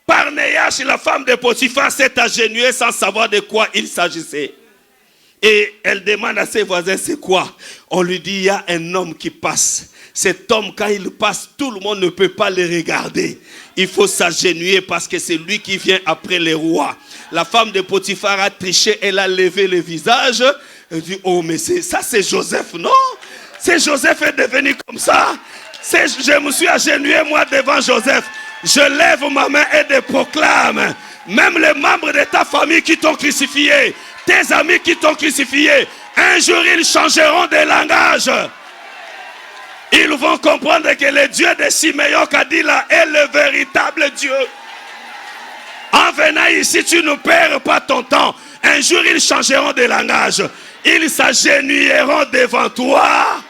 Parnéach. La femme de Potiphar s'est agenouillée sans savoir de quoi il s'agissait. Et elle demande à ses voisins, c'est quoi? On lui dit, il y a un homme qui passe. Cet homme, quand il passe, tout le monde ne peut pas le regarder. Il faut s'agenouiller parce que c'est lui qui vient après les rois. La femme de Potiphar a triché, elle a levé le visage. Elle dit, oh mais ça c'est Joseph, non? C'est Joseph est devenu comme ça. Je me suis agenouillé moi devant Joseph. Je lève ma main et je proclame. Même les membres de ta famille qui t'ont crucifié, tes amis qui t'ont crucifié, un jour ils changeront de langage. Ils vont comprendre que le Dieu de Simeon Kadila est le véritable Dieu. En venant ici, tu ne perds pas ton temps. Un jour ils changeront de langage. Ils s'agenouilleront devant toi.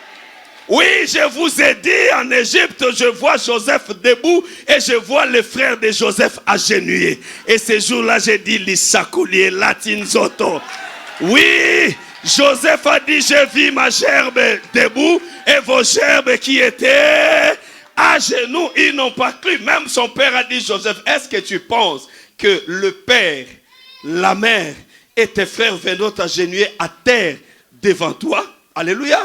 Oui, je vous ai dit, en Égypte, je vois Joseph debout et je vois les frères de Joseph agenouillés. Et ce jour-là, j'ai dit, l'Issakoulier, Latinzoto. Oui, Joseph a dit, j'ai vu ma gerbe debout et vos gerbes qui étaient à genoux, ils n'ont pas cru. Même son père a dit, Joseph, est-ce que tu penses que le père, la mère et tes frères viendront t'agenouiller à terre devant toi. Alléluia.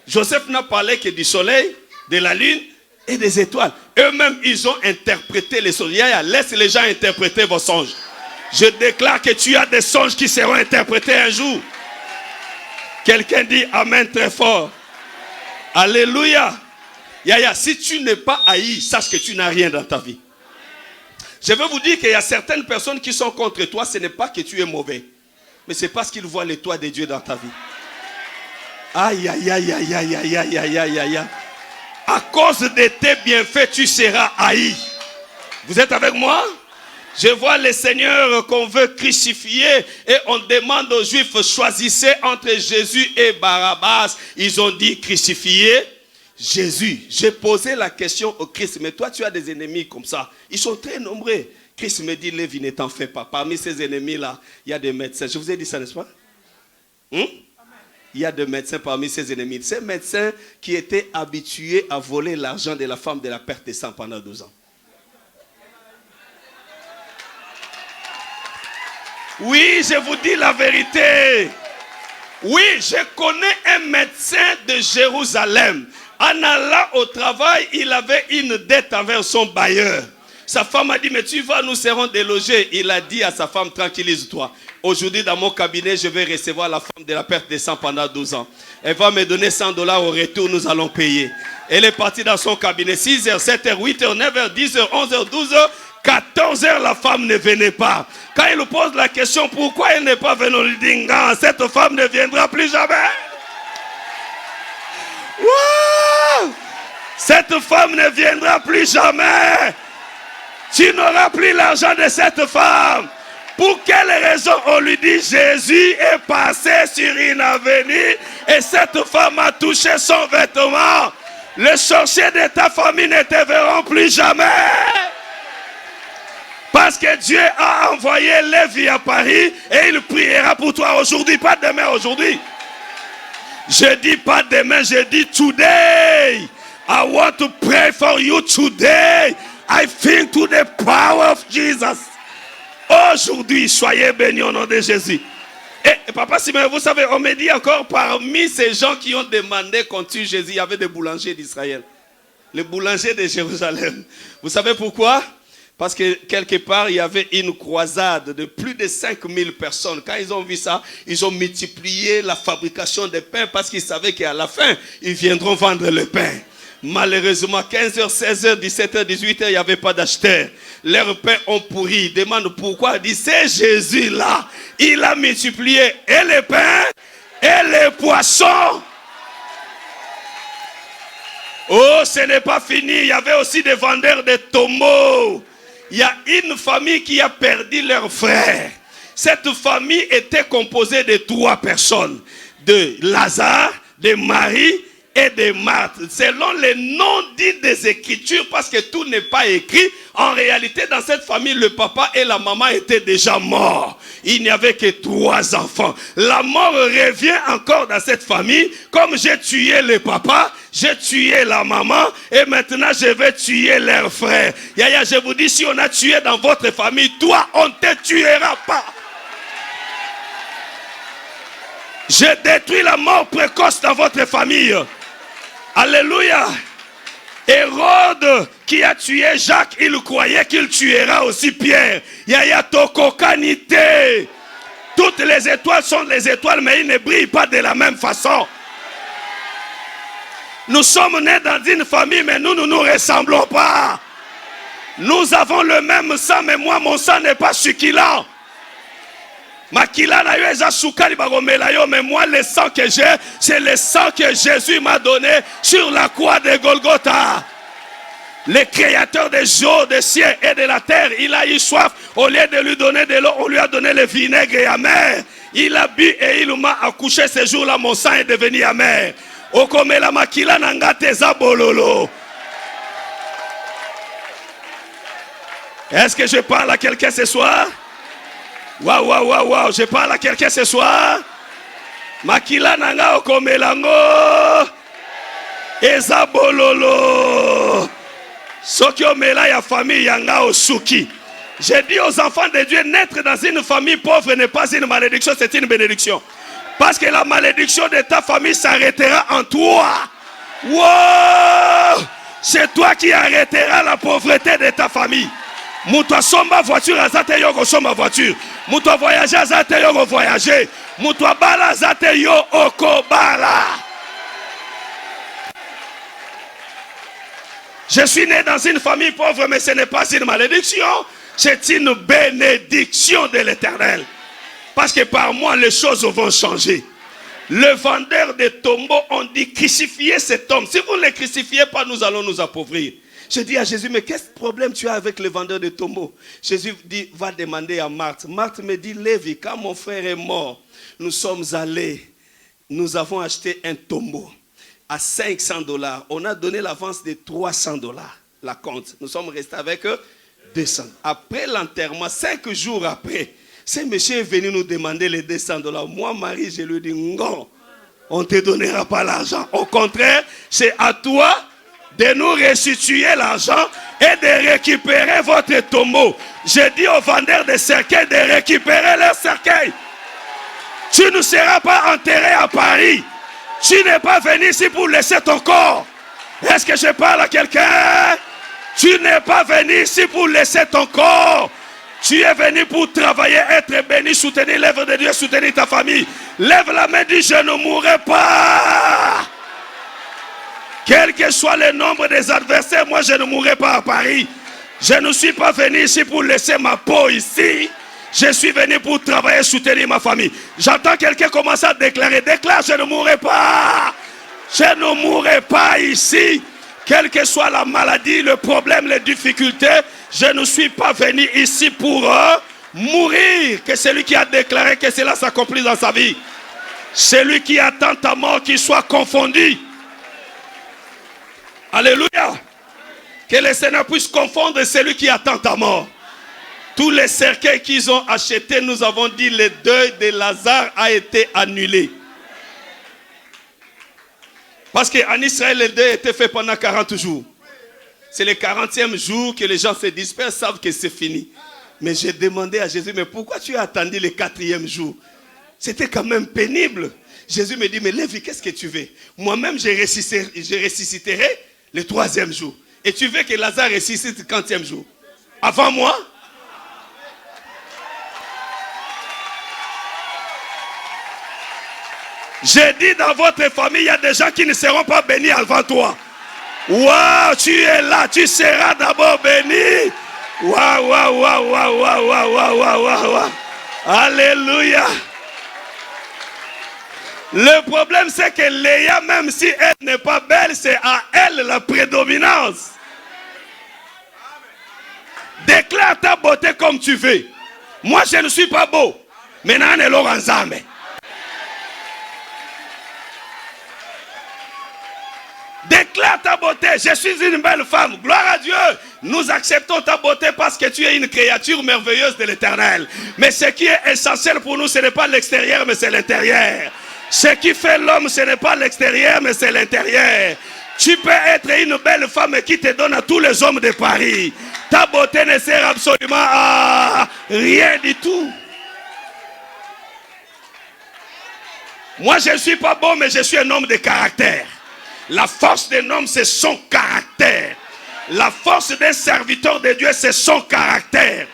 Joseph n'a parlé que du soleil, de la lune et des étoiles. Eux-mêmes, ils ont interprété les songes. Laisse les gens interpréter vos songes. Je déclare que tu as des songes qui seront interprétés un jour. Quelqu'un dit Amen très fort. Alléluia. Si tu n'es pas haï, sache que tu n'as rien dans ta vie. Je veux vous dire qu'il y a certaines personnes qui sont contre toi. Ce n'est pas que tu es mauvais, mais c'est parce qu'ils voient les toits de Dieu dans ta vie. Aïe, aïe, aïe, aïe, aïe, aïe, aïe, aïe, aïe, aïe. À cause de tes bienfaits, tu seras haï. Vous êtes avec moi? Je vois les seigneurs qu'on veut crucifier et on demande aux Juifs, choisissez entre Jésus et Barabbas. Ils ont dit crucifier Jésus. J'ai posé la question au Christ, mais toi tu as des ennemis comme ça. Ils sont très nombreux. Christ me dit, Lévi, ne t'en fais pas. Parmi ces ennemis-là, il y a des médecins. Je vous ai dit ça, n'est-ce pas? Il y a des médecins parmi ces ennemis. Ces médecins qui étaient habitués à voler l'argent de la femme de la perte de sang pendant 12 ans. Oui, je vous dis la vérité. Oui, je connais un médecin de Jérusalem. En allant au travail, il avait une dette envers son bailleur. Sa femme a dit, mais tu vas, nous serons délogés. Il a dit à sa femme, tranquillise-toi. Aujourd'hui, dans mon cabinet, je vais recevoir la femme de la perte de sang pendant 12 ans. Elle va me donner $100 au retour, nous allons payer. Elle est partie dans son cabinet. 6h, 7h, 8h, 9h, 10h, 11h, 12h. 14h, la femme ne venait pas. Quand il lui pose la question, pourquoi elle n'est pas venue, on lui dit, cette femme ne viendra plus jamais. Wow! Cette femme ne viendra plus jamais. Tu n'auras plus l'argent de cette femme. Pour quelle raison? On lui dit, Jésus est passé sur une avenue et cette femme a touché son vêtement. Les sorciers de ta famille ne te verront plus jamais. Parce que Dieu a envoyé Lévi à Paris et il priera pour toi aujourd'hui, pas demain, aujourd'hui. Je dis pas demain, je dis today. I want to pray for you today. I think to the power of Jesus. Aujourd'hui, soyez bénis au nom de Jésus. Et papa Simon, vous savez, on me dit encore parmi ces gens qui ont demandé qu'on tue Jésus, il y avait des boulangers d'Israël. Les boulangers de Jérusalem. Vous savez pourquoi? Parce que quelque part, il y avait une croisade de plus de 5000 personnes. Quand ils ont vu ça, ils ont multiplié la fabrication des pains parce qu'ils savaient qu'à la fin, ils viendront vendre le pain. Malheureusement, 15h, 16h, 17h, 18h, il n'y avait pas d'acheteurs. Leurs pains ont pourri. Ils demandent pourquoi. Ils disent, c'est Jésus-là. Il a multiplié et les pains et les poissons. Oh, ce n'est pas fini. Il y avait aussi des vendeurs de tombeaux. Il y a une famille qui a perdu leur frère. Cette famille était composée de 3 personnes. De Lazare, de Marie et de Marthe. Selon les noms dits des Écritures, parce que tout n'est pas écrit, en réalité, dans cette famille, le papa et la maman étaient déjà morts. Il n'y avait que 3 enfants. La mort revient encore dans cette famille. Comme j'ai tué le papa, j'ai tué la maman et maintenant je vais tuer leur frère. Yaya, je vous dis, si on a tué dans votre famille, toi, on ne te tuera pas. Je détruis la mort précoce dans votre famille. Alléluia. Hérode qui a tué Jacques, il croyait qu'il tuera aussi Pierre. Yaya tokokanité. Toutes les étoiles sont des étoiles, mais ils ne brillent pas de la même façon. Nous sommes nés dans une famille, mais nous ne nous ressemblons pas. Nous avons le même sang, mais moi, mon sang n'est pas succulent. Mais moi, le sang que j'ai, c'est le sang que Jésus m'a donné sur la croix de Golgotha. Le créateur des eaux, des cieux et de la terre, il a eu soif. Au lieu de lui donner de l'eau, on lui a donné le vinaigre et amer. Il a bu et il m'a accouché. Ce jour-là, mon sang est devenu amer. Okomela makila nangate za bololo. Est-ce que je parle à quelqu'un ce soir? Waouh, waouh, waouh, waouh. Je parle à quelqu'un ce soir? Makila nanga okomelango. Eza bololo. Soki omela ya famille yanga osuki. J'ai dit aux enfants de Dieu, naître dans une famille pauvre n'est pas une malédiction, c'est une bénédiction. Parce que la malédiction de ta famille s'arrêtera en toi. Wow! C'est toi qui arrêteras la pauvreté de ta famille. Moutoua somba voiture azate yo ko somba voiture. Moutoua voyager azate yo ko voyager. Moutoua bala azate yo oko bala. Je suis né dans une famille pauvre, mais ce n'est pas une malédiction. C'est une bénédiction de l'Éternel. Parce que par moi, les choses vont changer. Le vendeur de tombeaux, on dit crucifiez cet homme. Si vous ne le crucifiez pas, nous allons nous appauvrir. Je dis à Jésus, mais quel problème tu as avec le vendeur de tombeaux? Jésus dit, va demander à Marthe. Marthe me dit, Lévi, quand mon frère est mort, nous sommes allés, nous avons acheté un tombeau à $500. On a donné l'avance de $300, la compte. Nous sommes restés avec eux 200. Après l'enterrement, 5 jours après, ce monsieur est venu nous demander les $200. Moi, Marie, je lui ai dit, non, on ne te donnera pas l'argent. Au contraire, c'est à toi de nous restituer l'argent et de récupérer votre tombeau. J'ai dit aux vendeurs de cercueils de récupérer leur cercueil. Tu ne seras pas enterré à Paris. Tu n'es pas venu ici pour laisser ton corps. Est-ce que je parle à quelqu'un? Tu n'es pas venu ici pour laisser ton corps. Tu es venu pour travailler, être béni, soutenir l'œuvre de Dieu, soutenir ta famille. Lève la main, dis je ne mourrai pas. Quel que soit le nombre des adversaires, moi je ne mourrai pas à Paris. Je ne suis pas venu ici pour laisser ma peau ici. Je suis venu pour travailler, soutenir ma famille. J'entends quelqu'un commencer à déclarer. Déclare, je ne mourrai pas. Je ne mourrai pas ici. Quelle que soit la maladie, le problème, les difficultés, je ne suis pas venu ici pour mourir. Que celui qui a déclaré que cela s'accomplisse dans sa vie. Celui qui attend ta mort, qu'il soit confondu. Alléluia. Que le Seigneur puisse confondre celui qui attend ta mort. Tous les cercueils qu'ils ont achetés, nous avons dit le deuil de Lazare a été annulé. Parce qu'en Israël, le deuil était fait pendant 40 jours. C'est le 40e jour que les gens se dispersent, savent que c'est fini. Mais j'ai demandé à Jésus, mais pourquoi tu as attendu le 4e jour? C'était quand même pénible. Jésus me dit, mais Lévi, qu'est-ce que tu veux? Moi-même, je ressusciterai le 3e jour. Et tu veux que Lazare ressuscite le 40e jour? Avant moi? J'ai dit dans votre famille, il y a des gens qui ne seront pas bénis avant toi. Waouh, tu es là, tu seras d'abord béni. Waouh, waouh, waouh, waouh, waouh, waouh, waouh, waouh. Alléluia. Le problème, c'est que Léa, même si elle n'est pas belle, c'est à elle la prédominance. Déclare ta beauté comme tu veux. Moi, je ne suis pas beau. Maintenant, on est l'oranzame. Déclare ta beauté. Je suis une belle femme. Gloire à Dieu. Nous acceptons ta beauté parce que tu es une créature merveilleuse de l'Éternel. Mais ce qui est essentiel pour nous, ce n'est pas l'extérieur, mais c'est l'intérieur. Ce qui fait l'homme, ce n'est pas l'extérieur, mais c'est l'intérieur. Tu peux être une belle femme qui te donne à tous les hommes de Paris. Ta beauté ne sert absolument à rien du tout. Moi, je ne suis pas beau, mais je suis un homme de caractère. La force d'un homme, c'est son caractère. La force d'un serviteur de Dieu, c'est son caractère.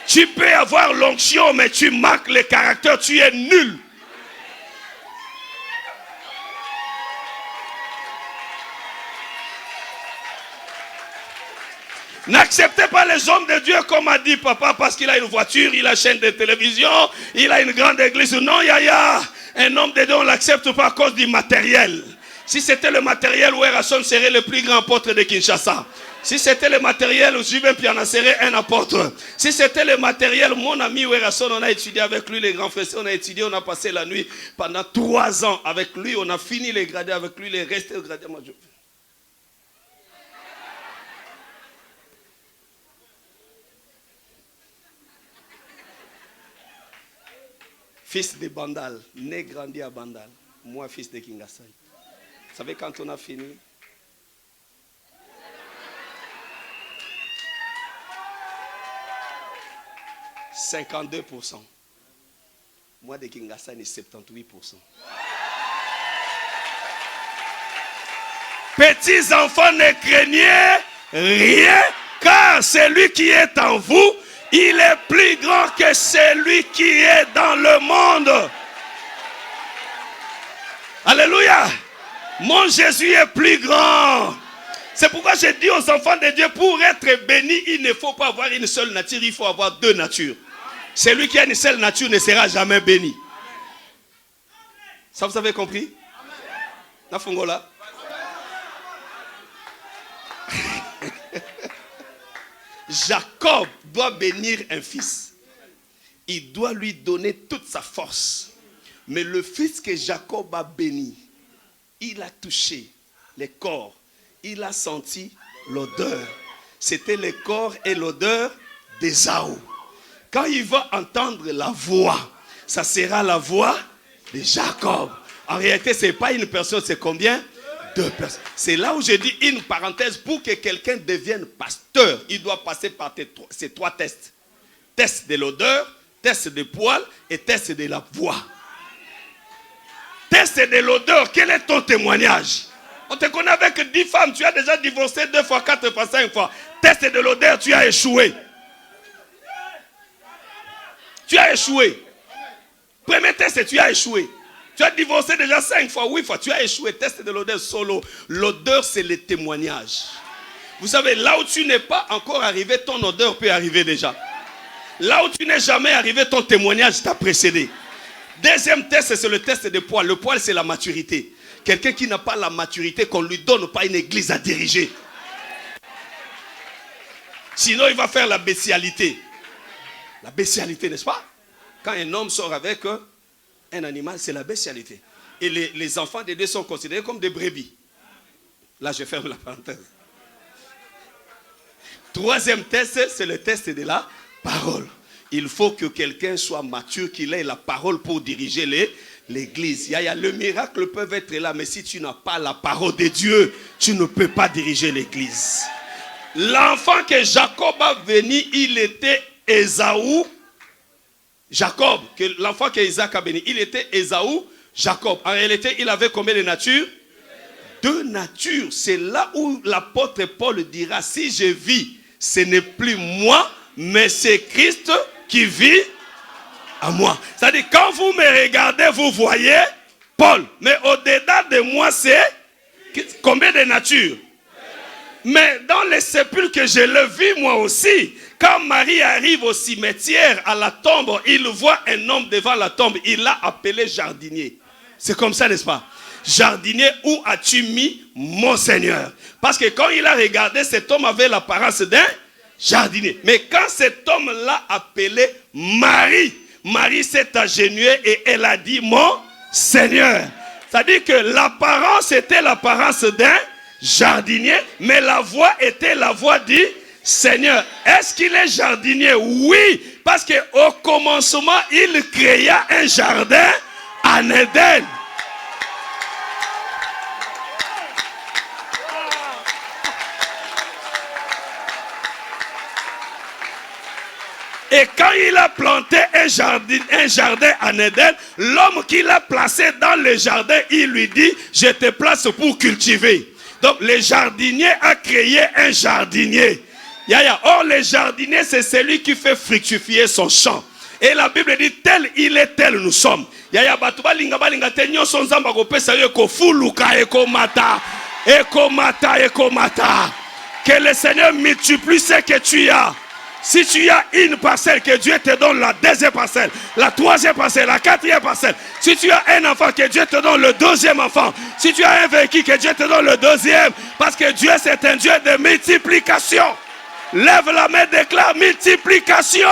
Tu peux avoir l'onction, mais tu manques le caractère, tu es nul. N'acceptez pas les hommes de Dieu comme a dit papa parce qu'il a une voiture, il a une chaîne de télévision, il a une grande église. Non, yaya, un homme de Dieu, on ne l'accepte pas à cause du matériel. Si c'était le matériel, Werrason serait le plus grand apôtre de Kinshasa. Si c'était le matériel, Jubin Piana serait un apôtre. Si c'était le matériel, mon ami Werrason, on a étudié avec lui les grands frères, on a étudié, on a passé la nuit pendant 3 ans avec lui, on a fini les gradés avec lui, les restes gradés. Fils de Bandal, né grandi à Bandal, moi fils de Kingasai. Vous savez quand on a fini? 52%. Moi, de Kinshasa, c'est 78%. Petits enfants, ne craignez rien, car celui qui est en vous, il est plus grand que celui qui est dans le monde. Alléluia. Mon Jésus est plus grand. C'est pourquoi je dis aux enfants de Dieu, pour être béni, il ne faut pas avoir une seule nature, il faut avoir deux natures. Celui qui a une seule nature ne sera jamais béni. Ça, vous avez compris? Nafungola. Jacob doit bénir un fils. Il doit lui donner toute sa force. Mais le fils que Jacob a béni, il a touché les corps. Il a senti l'odeur. C'était le corps et l'odeur d'Ésaü. Quand il va entendre la voix, ça sera la voix de Jacob. En réalité, ce n'est pas une personne, c'est combien? Deux personnes. C'est là où je dis une parenthèse. Pour que quelqu'un devienne pasteur, il doit passer par ces trois tests. Test de l'odeur, test de poil et test de la voix. Test de l'odeur, quel est ton témoignage? On te connaît avec 10 femmes, tu as déjà divorcé 2 fois, 4 fois, 5 fois. Test de l'odeur, tu as échoué. Tu as échoué. Premier test, tu as échoué. Tu as divorcé déjà 5 fois, 8 fois, tu as échoué. Test de l'odeur solo. L'odeur, c'est le témoignage. Vous savez, là où tu n'es pas encore arrivé, ton odeur peut arriver déjà. Là où tu n'es jamais arrivé, ton témoignage t'a précédé. Deuxième test, c'est le test de poil. Le poil, c'est la maturité. Quelqu'un qui n'a pas la maturité, qu'on ne lui donne pas une église à diriger. Sinon, il va faire la bestialité. La bestialité, n'est-ce pas? Quand un homme sort avec un animal, c'est la bestialité. Et les enfants des deux sont considérés comme des brebis. Là, je ferme la parenthèse. Troisième test, c'est le test de la parole. Il faut que quelqu'un soit mature, qu'il ait la parole pour diriger l'église. Le miracle peut être là, mais si tu n'as pas la parole de Dieu, tu ne peux pas diriger l'église. L'enfant que Jacob a béni, il était Ésaü. Jacob, l'enfant que Isaac a béni, il était Ésaü, Jacob. En réalité, il avait combien de natures? Deux natures. C'est là où l'apôtre Paul dira, si je vis, ce n'est plus moi, mais c'est Christ qui vit à moi. C'est-à-dire, quand vous me regardez, vous voyez Paul. Mais au-delà de moi, c'est combien de natures? Mais dans les sépulcres que je le vis moi aussi, quand Marie arrive au cimetière, à la tombe, il voit un homme devant la tombe. Il l'a appelé jardinier. C'est comme ça, n'est-ce pas? Jardinier, où as-tu mis mon Seigneur? Parce que quand il a regardé, cet homme avait l'apparence d'un jardinier. Mais quand cet homme l'a appelé Marie, Marie s'est agenouillée et elle a dit mon Seigneur. C'est-à-dire que l'apparence était l'apparence d'un jardinier, mais la voix était la voix du Seigneur. Est-ce qu'il est jardinier? Oui, parce qu'au commencement, il créa un jardin en Éden. Et quand il a planté un jardin en Éden, l'homme qui l'a placé dans le jardin, il lui dit, je te place pour cultiver. Donc le jardinier a créé un jardinier. Or le jardinier, c'est celui qui fait fructifier son champ. Et la Bible dit, tel il est, tel nous sommes. Que le Seigneur multiplie ce que tu as. Si tu as une parcelle, que Dieu te donne la deuxième parcelle, la troisième parcelle, la quatrième parcelle. Si tu as un enfant, que Dieu te donne le deuxième enfant. Si tu as un véhicule, que Dieu te donne le deuxième. Parce que Dieu, c'est un Dieu de multiplication. Lève la main, déclare multiplication.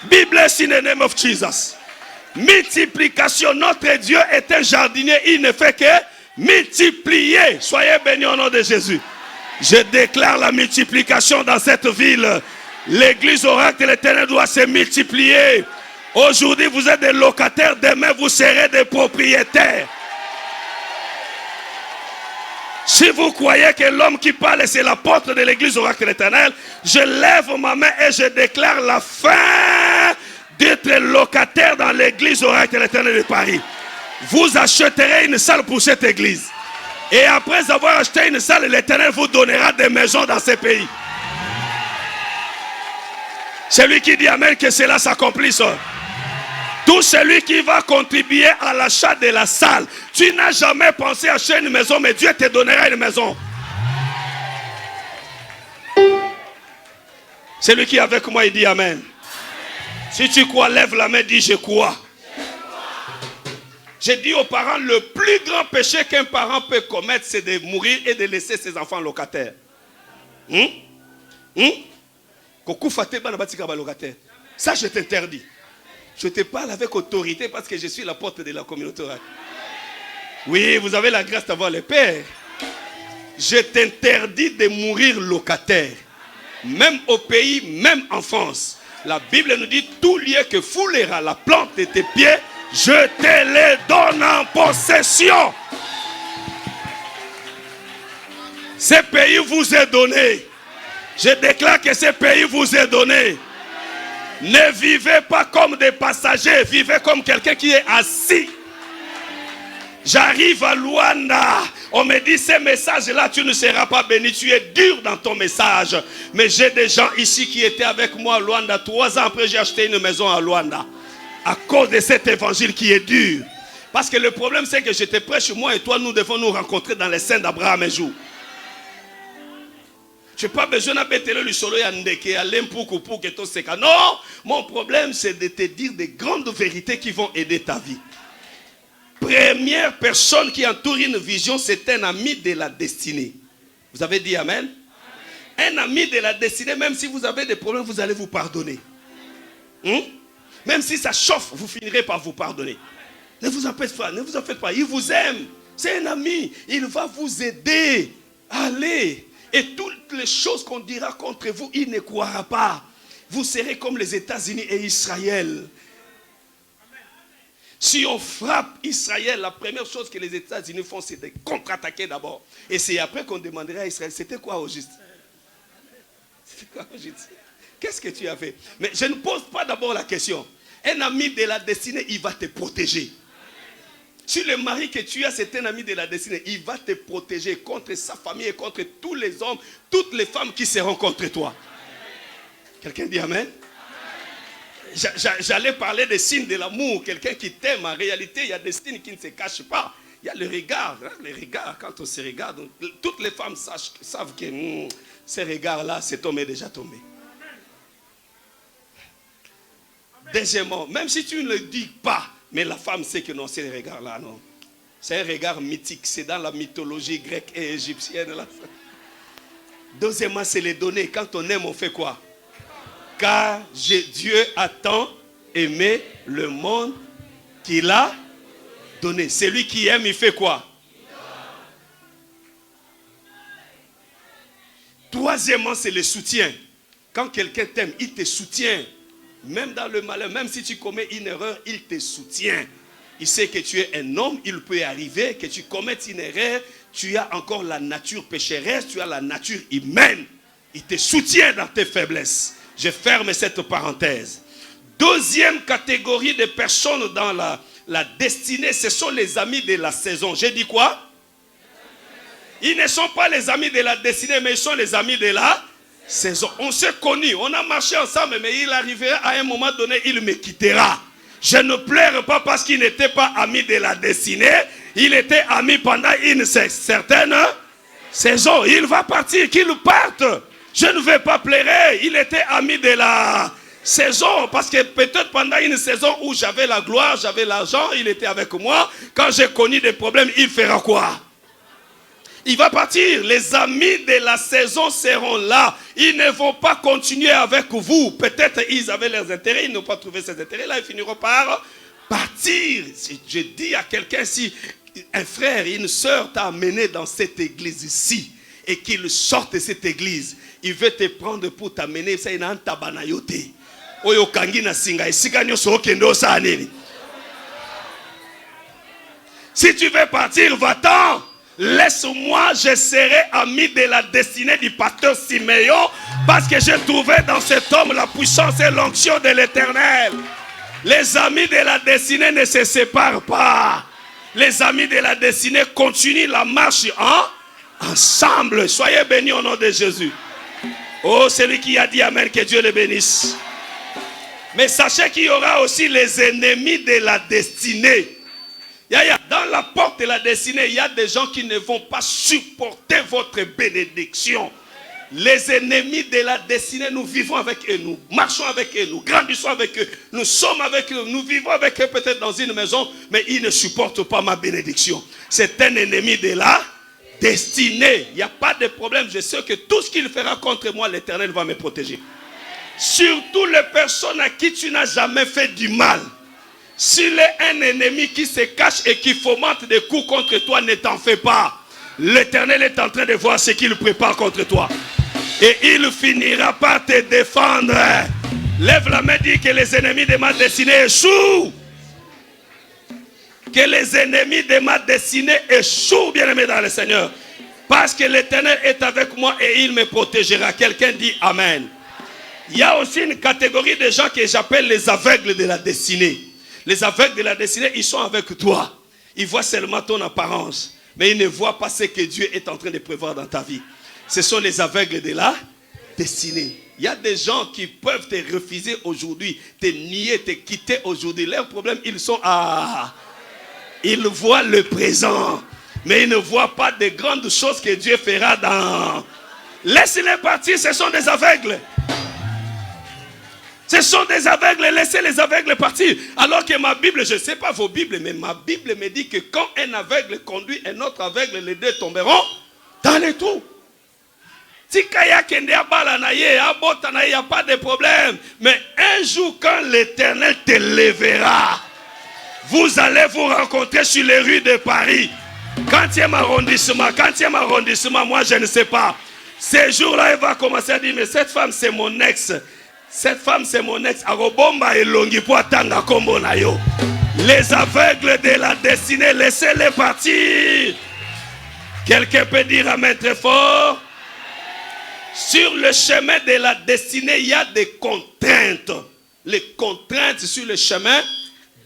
Be blessed in the name of Jesus. Multiplication. Notre Dieu est un jardinier. Il ne fait que multiplier. Soyez bénis au nom de Jésus. Je déclare la multiplication dans cette ville. L'église oracle de l'Éternel doit se multiplier. Aujourd'hui, vous êtes des locataires. Demain, vous serez des propriétaires. Si vous croyez que l'homme qui parle, c'est l'apôtre de l'église oracle de l'Éternel, je lève ma main et je déclare la fin d'être locataire dans l'église oracle de l'Éternel de Paris. Vous achèterez une salle pour cette église. Et après avoir acheté une salle, l'Éternel vous donnera des maisons dans ces pays. Celui qui dit amen, que cela s'accomplisse. Tout celui qui va contribuer à l'achat de la salle. Tu n'as jamais pensé acheter une maison, mais Dieu te donnera une maison. Celui qui est avec moi, il dit amen. Si tu crois, lève la main, dis je crois. J'ai dit aux parents, le plus grand péché qu'un parent peut commettre, c'est de mourir et de laisser ses enfants locataires. Ça, je t'interdis. Je te parle avec autorité parce que je suis la porte de la communauté. Oui, vous avez la grâce d'avoir le Père. Je t'interdis de mourir locataire. Même au pays, même en France. La Bible nous dit, tout lieu que foulera la plante de tes pieds, je te les donne en possession. Ce pays vous est donné. Je déclare que ce pays vous est donné. Ne vivez pas comme des passagers, vivez comme quelqu'un qui est assis. J'arrive à Luanda. On me dit, ce message-là, tu ne seras pas béni. Tu es dur dans ton message. Mais j'ai des gens ici qui étaient avec moi à Luanda. 3 ans après, j'ai acheté une maison à Luanda. À cause de cet évangile qui est dur. Parce que le problème, c'est que je te prêche, moi et toi, nous devons nous rencontrer dans les seins d'Abraham un jour. Je n'ai pas besoin d'abêter le solo et andeke, aller pour que tout se calme. Non, mon problème, c'est de te dire des grandes vérités qui vont aider ta vie. Première personne qui entoure une vision, c'est un ami de la destinée. Vous avez dit amen? Un ami de la destinée, même si vous avez des problèmes, vous allez vous pardonner. Même si ça chauffe, vous finirez par vous pardonner. Ne vous en faites pas, ne vous en faites pas. Il vous aime. C'est un ami. Il va vous aider. Allez. Et toutes les choses qu'on dira contre vous, il ne croira pas. Vous serez comme les États-Unis et Israël. Si on frappe Israël, la première chose que les États-Unis font, c'est de contre-attaquer d'abord. Et c'est après qu'on demanderait à Israël, c'était quoi au juste? C'était quoi au juste? Qu'est-ce que tu as fait? Mais je ne pose pas d'abord la question. Un ami de la destinée, il va te protéger. Si le mari que tu as, c'est un ami de la destinée, il va te protéger contre sa famille et contre tous les hommes, toutes les femmes qui seront contre toi. Quelqu'un dit amen? J'allais parler des signes de l'amour. Quelqu'un qui t'aime, en réalité, il y a des signes qui ne se cachent pas. Il y a le regard. Les regards, quand on se regarde, toutes les femmes savent que ces regards-là, cet homme est déjà tombé. Deuxièmement, même si tu ne le dis pas, mais la femme sait que non, c'est le regard-là, non. C'est un regard mythique. C'est dans la mythologie grecque et égyptienne. Là. Deuxièmement, c'est les données. Quand on aime, on fait quoi? Car Dieu a tant aimé le monde qu'il a donné. Celui qui aime, il fait quoi? Troisièmement, c'est le soutien. Quand quelqu'un t'aime, il te soutient. Même dans le malheur, même si tu commets une erreur, il te soutient. Il sait que tu es un homme, il peut arriver que tu commettes une erreur. Tu as encore la nature pécheresse, tu as la nature humaine. Il te soutient dans tes faiblesses. Je ferme cette parenthèse. Deuxième catégorie de personnes dans la destinée, ce sont les amis de la saison. J'ai dit quoi? Ils ne sont pas les amis de la destinée, mais ils sont les amis de la saison. On s'est connus, on a marché ensemble, mais il arrivera à un moment donné, il me quittera. Je ne pleure pas parce qu'il n'était pas ami de la destinée. Il était ami pendant une certaine saison. Il va partir, qu'il parte. Je ne vais pas pleurer. Il était ami de la saison. Parce que peut-être pendant une saison où j'avais la gloire, j'avais l'argent, il était avec moi. Quand j'ai connu des problèmes, il fera quoi? Il va partir. Les amis de la saison seront là. Ils ne vont pas continuer avec vous. Peut-être ils avaient leurs intérêts, ils n'ont pas trouvé ces intérêts-là, ils finiront par partir. Si je dis à quelqu'un, si un frère, une soeur t'a amené dans cette église ici, et qu'il sorte de cette église, il veut te prendre pour t'amener. Ça, il a un tabanayote. Oyo kangi na singa. Si tu veux partir, va-t'en. Laisse-moi, je serai ami de la destinée du pasteur Siméon, parce que j'ai trouvé dans cet homme la puissance et l'onction de l'Éternel. Les amis de la destinée ne se séparent pas. Les amis de la destinée continuent la marche ensemble. Soyez bénis au nom de Jésus. Oh, celui qui a dit Amen, que Dieu le bénisse. Mais sachez qu'il y aura aussi les ennemis de la destinée. Dans la porte de la destinée, il y a des gens qui ne vont pas supporter votre bénédiction. Les ennemis de la destinée, nous vivons avec eux, nous marchons avec eux, nous grandissons avec eux, nous sommes avec eux, nous vivons avec eux peut-être dans une maison, mais ils ne supportent pas ma bénédiction. C'est un ennemi de la destinée. Il n'y a pas de problème. Je sais que tout ce qu'il fera contre moi, l'Éternel va me protéger. Surtout les personnes à qui tu n'as jamais fait du mal. S'il est un ennemi qui se cache et qui fomente des coups contre toi, ne t'en fais pas. L'Éternel est en train de voir ce qu'il prépare contre toi. Et il finira par te défendre. Lève la main, dis que les ennemis de ma destinée échouent. Que les ennemis de ma destinée échouent, bien-aimés dans le Seigneur. Parce que l'Éternel est avec moi et il me protégera. Quelqu'un dit Amen. Il y a aussi une catégorie de gens que j'appelle les aveugles de la destinée. Les aveugles de la destinée, ils sont avec toi. Ils voient seulement ton apparence. Mais ils ne voient pas ce que Dieu est en train de prévoir dans ta vie. Ce sont les aveugles de la destinée. Il y a des gens qui peuvent te refuser aujourd'hui, te nier, te quitter aujourd'hui. Leurs problèmes, ils sont à... Ils voient le présent. Mais ils ne voient pas de grandes choses que Dieu fera dans... Laissez-les partir, ce sont des aveugles. Ce sont des aveugles, laissez les aveugles partir. Alors que ma Bible, je ne sais pas vos Bibles, mais ma Bible me dit que quand un aveugle conduit un autre aveugle, les deux tomberont dans les trous. Si il n'y a pas de problème. Mais un jour, quand l'Éternel te lèvera, vous allez vous rencontrer sur les rues de Paris. 40e arrondissement, moi je ne sais pas. Ce jour-là, il va commencer à dire, mais cette femme c'est mon ex. Cette femme c'est mon ex. Les aveugles de la destinée, laissez-les partir. Quelqu'un peut dire amen très fort. Sur le chemin de la destinée, il y a des contraintes. Les contraintes sur le chemin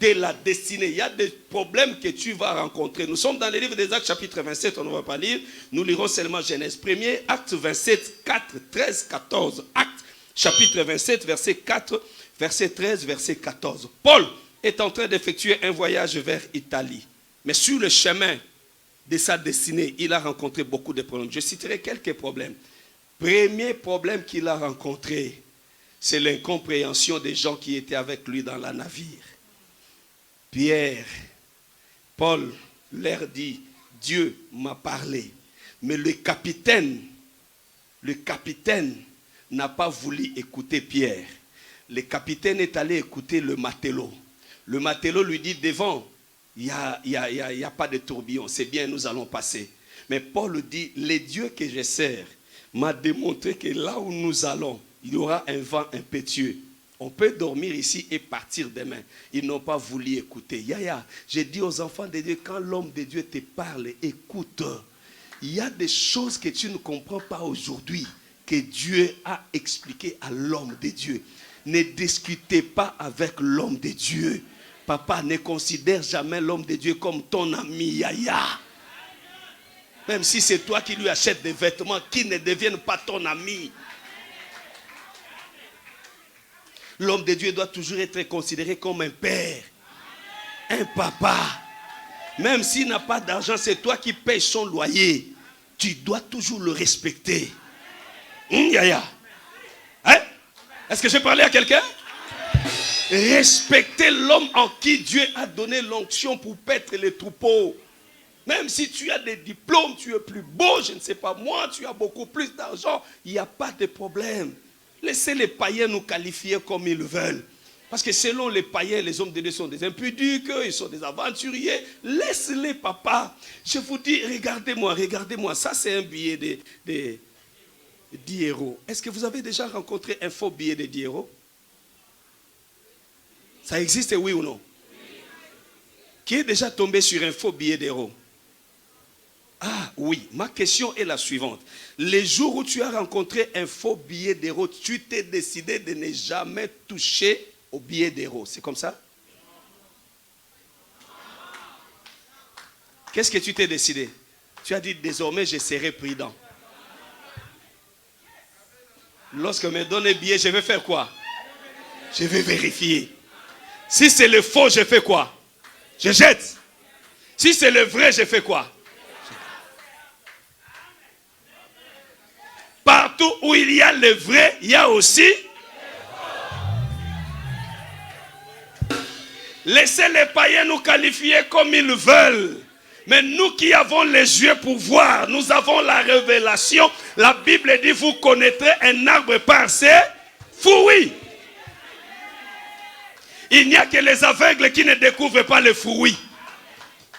de la destinée. Il y a des problèmes que tu vas rencontrer. Nous sommes dans le livre des Actes, chapitre 27, on ne va pas lire. Nous lirons seulement Genèse. Premier, Acte 27, 4, 13, 14. Acte, chapitre 27, verset 4, verset 13, verset 14. Paul est en train d'effectuer un voyage vers Italie. Mais sur le chemin de sa destinée, il a rencontré beaucoup de problèmes. Je citerai quelques problèmes. Premier problème qu'il a rencontré, c'est l'incompréhension des gens qui étaient avec lui dans la navire. Pierre, Paul leur dit, Dieu m'a parlé. Mais le capitaine n'a pas voulu écouter Pierre. Le capitaine est allé écouter le matelot. Le matelot lui dit, devant, il n'y a pas de tourbillon, c'est bien, nous allons passer. Mais Paul dit, les dieux que je sers m'a démontré que là où nous allons, il y aura un vent impétueux. On peut dormir ici et partir demain. Ils n'ont pas voulu écouter. J'ai dit aux enfants de Dieu, quand l'homme de Dieu te parle, écoute. Il y a des choses que tu ne comprends pas aujourd'hui, que Dieu a expliqué à l'homme de Dieu. Ne discutez pas avec l'homme de Dieu. Papa, ne considère jamais l'homme de Dieu comme ton ami. Même si c'est toi qui lui achètes des vêtements, qui ne deviennent pas ton ami. L'homme de Dieu doit toujours être considéré comme un père, un papa. Même s'il n'a pas d'argent, c'est toi qui payes son loyer. Tu dois toujours le respecter. Hein? Est-ce que j'ai parlé à quelqu'un? Respecter l'homme en qui Dieu a donné l'onction pour paître les troupeaux. Même si tu as des diplômes, tu es plus beau, je ne sais pas moi, tu as beaucoup plus d'argent, il n'y a pas de problème. Laissez les païens nous qualifier comme ils veulent. Parce que selon les païens, les hommes de Dieu sont des impudiques, ils sont des aventuriers. Laisse-les, papa. Je vous dis, regardez-moi. Ça, c'est un billet de 10 euros. Est-ce que vous avez déjà rencontré un faux billet de 10 euros? Ça existe, oui ou non? Qui est déjà tombé sur un faux billet d'euros? Ah oui, ma question est la suivante. Les jours où tu as rencontré un faux billet d'euro, tu t'es décidé de ne jamais toucher au billet d'euro. C'est comme ça? Qu'est-ce que tu t'es décidé? Tu as dit, désormais, je serai prudent. Lorsque me donne un billet, je vais faire quoi? Je vais vérifier. Si c'est le faux, je fais quoi? Je jette. Si c'est le vrai, je fais quoi? Partout où il y a le vrai, il y a aussi. Laissez les païens nous qualifier comme ils veulent. Mais nous qui avons les yeux pour voir, nous avons la révélation. La Bible dit, vous connaîtrez un arbre par ses fruits. Il n'y a que les aveugles qui ne découvrent pas les fruits.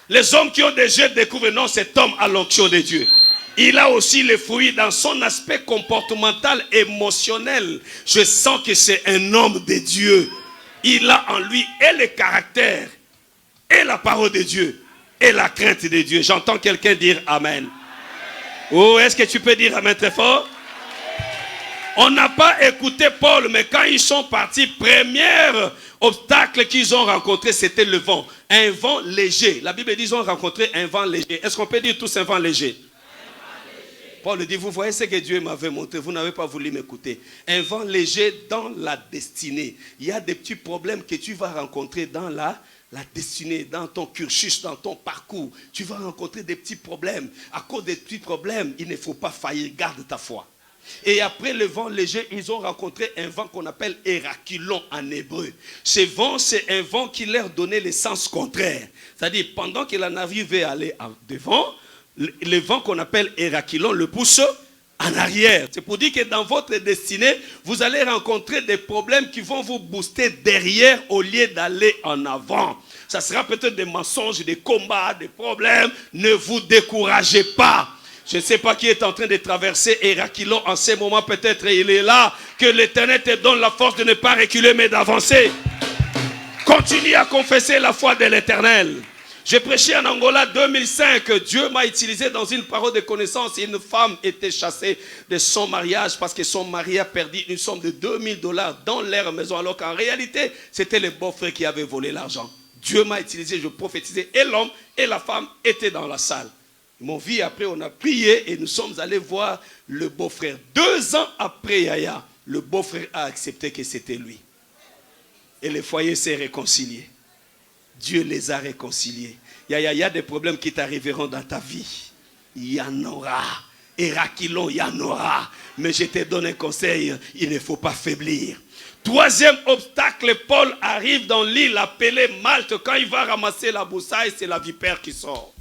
Les hommes qui ont des yeux découvrent, non, cet homme a l'onction de Dieu. Il a aussi les fruits dans son aspect comportemental, émotionnel. Je sens que c'est un homme de Dieu. Il a en lui et le caractère, et la parole de Dieu, et la crainte de Dieu. J'entends quelqu'un dire Amen. Oh, est-ce que tu peux dire Amen très fort? On n'a pas écouté Paul, mais quand ils sont partis, premier obstacle qu'ils ont rencontré, c'était le vent. Un vent léger. La Bible dit qu'ils ont rencontré un vent léger. Est-ce qu'on peut dire tous un vent léger? Paul dit, vous voyez ce que Dieu m'avait montré, vous n'avez pas voulu m'écouter. Un vent léger dans la destinée. Il y a des petits problèmes que tu vas rencontrer dans la destinée, dans ton cursus, dans ton parcours. Tu vas rencontrer des petits problèmes. À cause des petits problèmes, il ne faut pas faillir, garde ta foi. Et après le vent léger, ils ont rencontré un vent qu'on appelle Hérakilon en hébreu. Ce vent, c'est un vent qui leur donnait le sens contraire. C'est-à-dire, pendant que la navire veut aller devant, le vent qu'on appelle Hérakilon le pousse en arrière. C'est pour dire que dans votre destinée, vous allez rencontrer des problèmes qui vont vous booster derrière au lieu d'aller en avant. Ça sera peut-être des mensonges, des combats, des problèmes. Ne vous découragez pas. Je ne sais pas qui est en train de traverser Hérakilon en ce moment. Peut-être il est là. Que l'Éternel te donne la force de ne pas reculer mais d'avancer. Continue à confesser la foi de l'Éternel. J'ai prêché en Angola 2005. Dieu m'a utilisé dans une parole de connaissance. Une femme était chassée de son mariage parce que son mari a perdu une somme de $2000 dans leur maison. Alors qu'en réalité, c'était le beau-frère qui avait volé l'argent. Dieu m'a utilisé, je prophétisais. Et l'homme et la femme étaient dans la salle. Ils m'ont vu, après on a prié et nous sommes allés voir le beau-frère. 2 ans après Yaya, le beau-frère a accepté que c'était lui. Et le foyer s'est réconcilié. Dieu les a réconciliés. Il y a des problèmes qui t'arriveront dans ta vie. Il y en aura. Hérakilon, il y en aura. Mais je te donne un conseil, il ne faut pas faiblir. 3e obstacle, Paul arrive dans l'île appelée Malte. Quand il va ramasser la broussaille, c'est la vipère qui sort.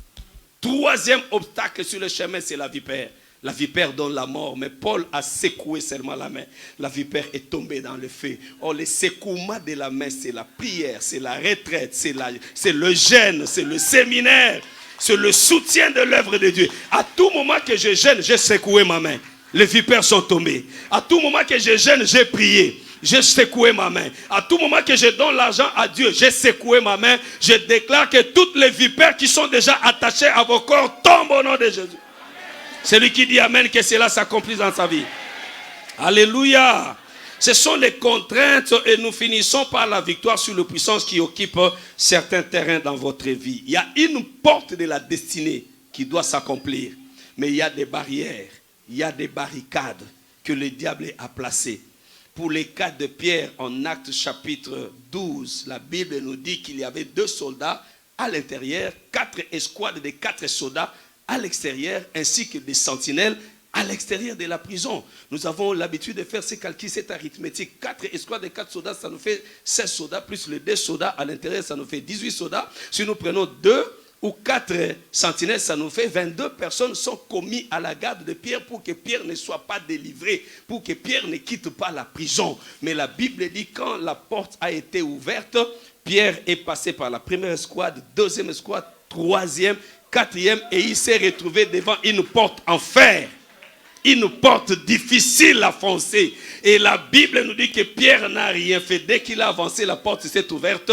3e obstacle sur le chemin, c'est la vipère. La vipère donne la mort, mais Paul a secoué seulement la main. La vipère est tombée dans le feu. Or, le secouement de la main, c'est la prière, c'est la retraite, c'est le jeûne, c'est le séminaire, c'est le soutien de l'œuvre de Dieu. À tout moment que je jeûne, j'ai secoué ma main. Les vipères sont tombées. À tout moment que je jeûne, j'ai prié. J'ai secoué ma main. À tout moment que je donne l'argent à Dieu, j'ai secoué ma main. Je déclare que toutes les vipères qui sont déjà attachées à vos corps tombent au nom de Jésus. Celui qui dit Amen, que cela s'accomplisse dans sa vie. Alléluia. Ce sont les contraintes et nous finissons par la victoire sur les puissances qui occupent certains terrains dans votre vie. Il y a une porte de la destinée qui doit s'accomplir. Mais il y a des barrières, il y a des barricades que le diable a placées. Pour les cas de Pierre, en Actes chapitre 12, la Bible nous dit qu'il y avait 2 soldats à l'intérieur, 4 escouades de 4 soldats à l'extérieur, ainsi que des sentinelles à l'extérieur de la prison. Nous avons l'habitude de faire ces calculs, cette arithmétique. 4 escouades de 4 soldats, ça nous fait 16 soldats, plus les 2 soldats à l'intérieur, ça nous fait 18 soldats. Si nous prenons 2 ou 4 sentinelles, ça nous fait 22 personnes sont commises à la garde de Pierre pour que Pierre ne soit pas délivré, pour que Pierre ne quitte pas la prison. Mais la Bible dit quand la porte a été ouverte, Pierre est passé par la première escouade, 2e escouade, 3e, 4e, et il s'est retrouvé devant une porte en fer. Une porte difficile à foncer. Et la Bible nous dit que Pierre n'a rien fait. Dès qu'il a avancé, la porte s'est ouverte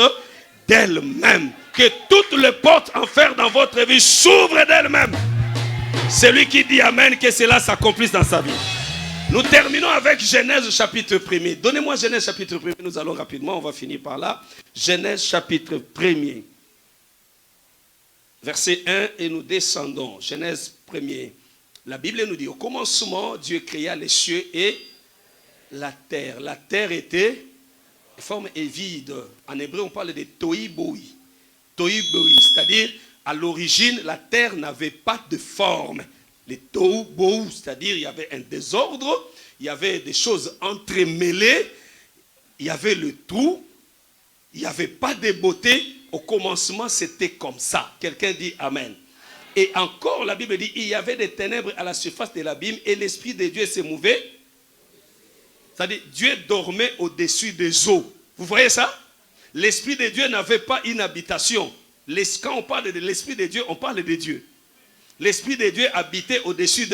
d'elle-même. Que toutes les portes en fer dans votre vie s'ouvrent d'elles-mêmes. Celui qui dit Amen, que cela s'accomplisse dans sa vie. Nous terminons avec Genèse chapitre 1er. Donnez-moi Genèse chapitre 1er, nous allons rapidement, on va finir par là. Genèse chapitre 1er. Verset 1 et nous descendons. Genèse 1er. La Bible nous dit, au commencement, Dieu créa les cieux et la terre. La terre était forme et vide. En hébreu, on parle de tohi bohi. Tohi bohi, c'est-à-dire, à l'origine, la terre n'avait pas de forme. Les tohu bohu, c'est-à-dire, il y avait un désordre, il y avait des choses entremêlées, il y avait le trou, il n'y avait pas de beauté. Au commencement, c'était comme ça. Quelqu'un dit Amen. Et encore, la Bible dit, il y avait des ténèbres à la surface de l'abîme et l'Esprit de Dieu se mouvait. C'est-à-dire, Dieu dormait au-dessus des eaux. Vous voyez ça? L'Esprit de Dieu n'avait pas une habitation. Quand on parle de l'Esprit de Dieu, on parle de Dieu. L'Esprit de Dieu habitait au-dessus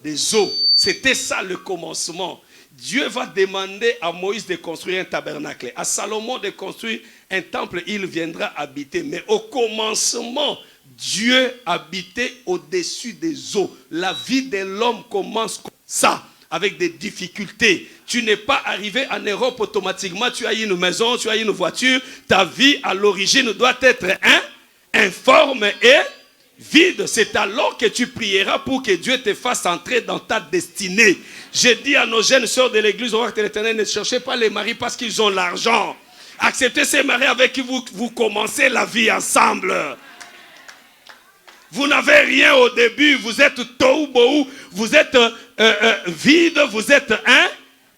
des eaux. C'était ça le commencement. Dieu va demander à Moïse de construire un tabernacle. À Salomon de construire un temple, il viendra habiter. Mais au commencement, Dieu habitait au-dessus des eaux. La vie de l'homme commence comme ça, avec des difficultés. Tu n'es pas arrivé en Europe automatiquement, tu as une maison, tu as une voiture. Ta vie à l'origine doit être informe et vide. C'est alors que tu prieras pour que Dieu te fasse entrer dans ta destinée. J'ai dit à nos jeunes sœurs de l'église, au roi de l'Éternel, ne cherchez pas les maris parce qu'ils ont l'argent. Acceptez ces maris avec qui vous commencez la vie ensemble. Vous n'avez rien au début, vous êtes tohu bohu, vous êtes vide, vous êtes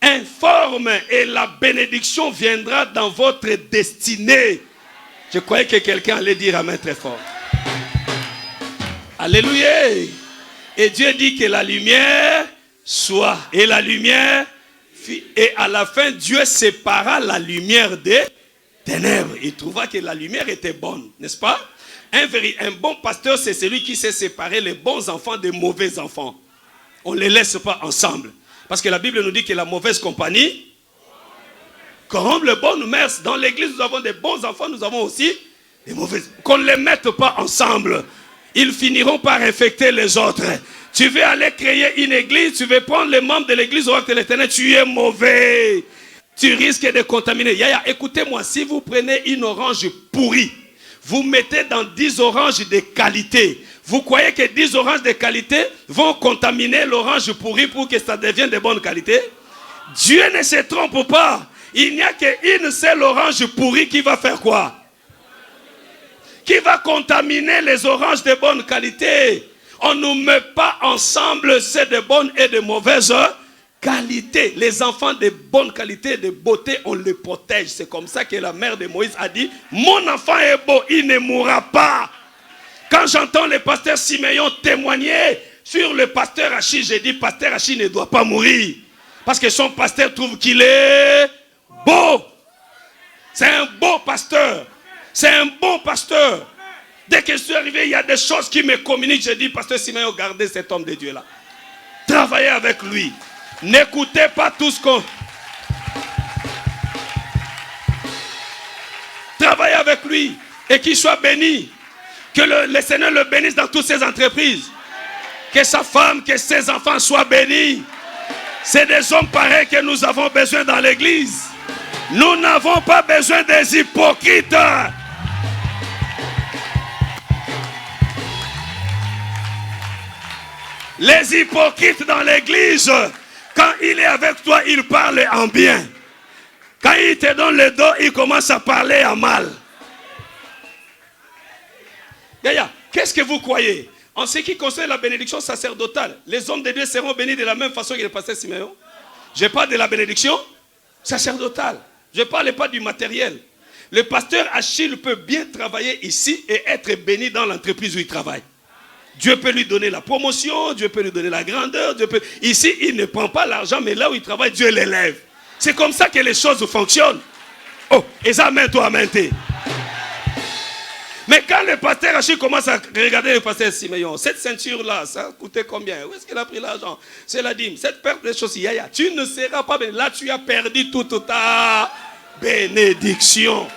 informe et la bénédiction viendra dans votre destinée. Je croyais que quelqu'un allait dire Amen très fort. Alléluia. Et Dieu dit que la lumière soit. Et la lumière fit. Et à la fin, Dieu sépara la lumière des ténèbres. Il trouva que la lumière était bonne, n'est-ce pas? Un bon pasteur, c'est celui qui sait séparer les bons enfants des mauvais enfants. On ne les laisse pas ensemble. Parce que la Bible nous dit que la mauvaise compagnie corrompt les bonnes mœurs. Dans l'église, nous avons des bons enfants, nous avons aussi des mauvais. Qu'on ne les mette pas ensemble. Ils finiront par infecter les autres. Tu veux aller créer une église, tu veux prendre les membres de l'église au roi de l'Éternel, tu es mauvais. Tu risques de contaminer. Yaya, écoutez-moi, si vous prenez une orange pourrie, vous mettez dans 10 oranges de qualité. Vous croyez que 10 oranges de qualité vont contaminer l'orange pourrie pour que ça devienne de bonne qualité? Dieu ne se trompe pas. Il n'y a qu'une seule orange pourrie qui va faire quoi? Qui va contaminer les oranges de bonne qualité. On ne met pas ensemble c'est de bonnes et de mauvaises qualités. Les enfants de bonne qualité, de beauté, on les protège. C'est comme ça que la mère de Moïse a dit, mon enfant est beau, il ne mourra pas. Quand j'entends le pasteur Siméon témoigner sur le pasteur Achille, j'ai dit, pasteur Achille ne doit pas mourir. Parce que son pasteur trouve qu'il est beau. C'est un beau pasteur. C'est un bon pasteur. Dès que je suis arrivé, il y a des choses qui me communiquent. J'ai dit, pasteur Siméon, gardez cet homme de Dieu là. Travaillez avec lui. N'écoutez pas tout ce qu'on... Travaillez avec lui. Et qu'il soit béni. Que le Seigneur le bénisse dans toutes ses entreprises. Que sa femme, que ses enfants soient bénis. C'est des hommes pareils que nous avons besoin dans l'église. Nous n'avons pas besoin des hypocrites. Les hypocrites dans l'église, quand il est avec toi, il parle en bien. Quand il te donne le dos, il commence à parler en mal. D'ailleurs, qu'est-ce que vous croyez? En ce qui concerne la bénédiction sacerdotale, les hommes de Dieu seront bénis de la même façon que le pasteur Siméon. Je parle de la bénédiction sacerdotale. Je ne parle pas du matériel. Le pasteur Achille peut bien travailler ici et être béni dans l'entreprise où il travaille. Dieu peut lui donner la promotion, Dieu peut lui donner la grandeur. Ici, il ne prend pas l'argent, mais là où il travaille, Dieu l'élève. C'est comme ça que les choses fonctionnent. Oh, et ça, amen, toi, amen. Mais quand le pasteur Achille commence à regarder le pasteur Siméon, cette ceinture-là, ça a coûté combien? Où est-ce qu'il a pris l'argent? C'est la dîme. Cette perte de choses, yaya, tu ne seras pas béni. Là, tu as perdu toute ta bénédiction.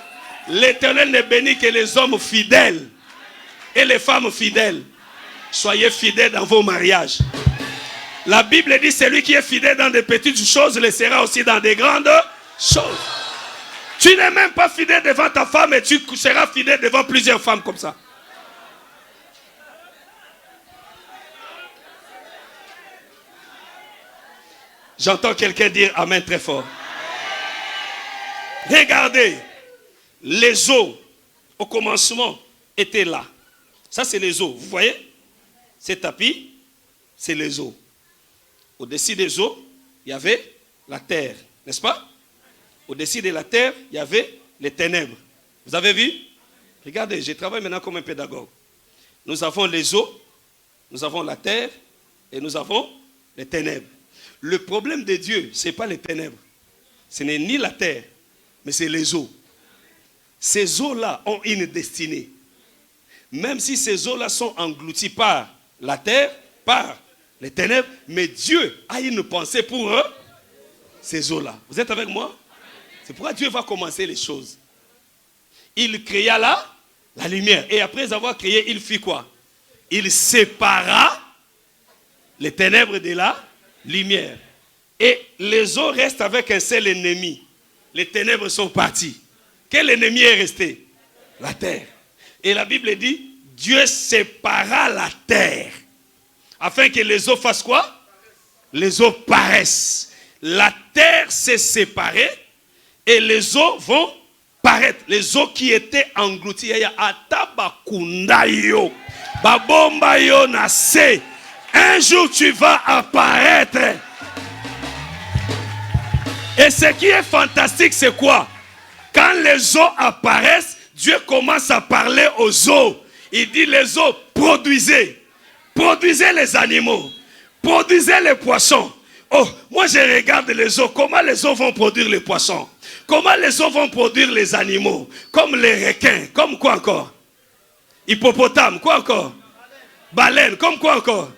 L'Éternel ne bénit que les hommes fidèles et les femmes fidèles. Soyez fidèles dans vos mariages. La Bible dit, celui qui est fidèle dans des petites choses le sera aussi dans des grandes choses. Tu n'es même pas fidèle devant ta femme et tu seras fidèle devant plusieurs femmes comme ça. J'entends quelqu'un dire amen très fort. Regardez, les eaux au commencement étaient là. Ça c'est les eaux, vous voyez? Ces tapis, c'est les eaux. Au-dessus des eaux, il y avait la terre, n'est-ce pas? Au-dessus de la terre, il y avait les ténèbres. Vous avez vu? Regardez, je travaille maintenant comme un pédagogue. Nous avons les eaux, nous avons la terre et nous avons les ténèbres. Le problème de Dieu, ce n'est pas les ténèbres. Ce n'est ni la terre, mais c'est les eaux. Ces eaux-là ont une destinée. Même si ces eaux-là sont englouties par la terre, par les ténèbres, mais Dieu a une pensée pour eux, ces eaux-là. Vous êtes avec moi? C'est pourquoi Dieu va commencer les choses. Il créa la lumière. Et après avoir créé, il fit quoi? Il sépara les ténèbres de la lumière. Et les eaux restent avec un seul ennemi. Les ténèbres sont parties. Quel ennemi est resté? La terre. Et la Bible dit, Dieu sépara la terre. Afin que les eaux fassent quoi? Les eaux paraissent. La terre s'est séparée et les eaux vont paraître. Les eaux qui étaient englouties. Un jour tu vas apparaître. Et ce qui est fantastique, c'est quoi? Quand les eaux apparaissent, Dieu commence à parler aux eaux. Il dit les eaux, produisez. Produisez les animaux. Produisez les poissons. Oh, moi je regarde les eaux. Comment les eaux vont produire les poissons? Comment les eaux vont produire les animaux? Comme les requins. Comme quoi encore? Hippopotame. Quoi encore? Baleine. Comme quoi encore?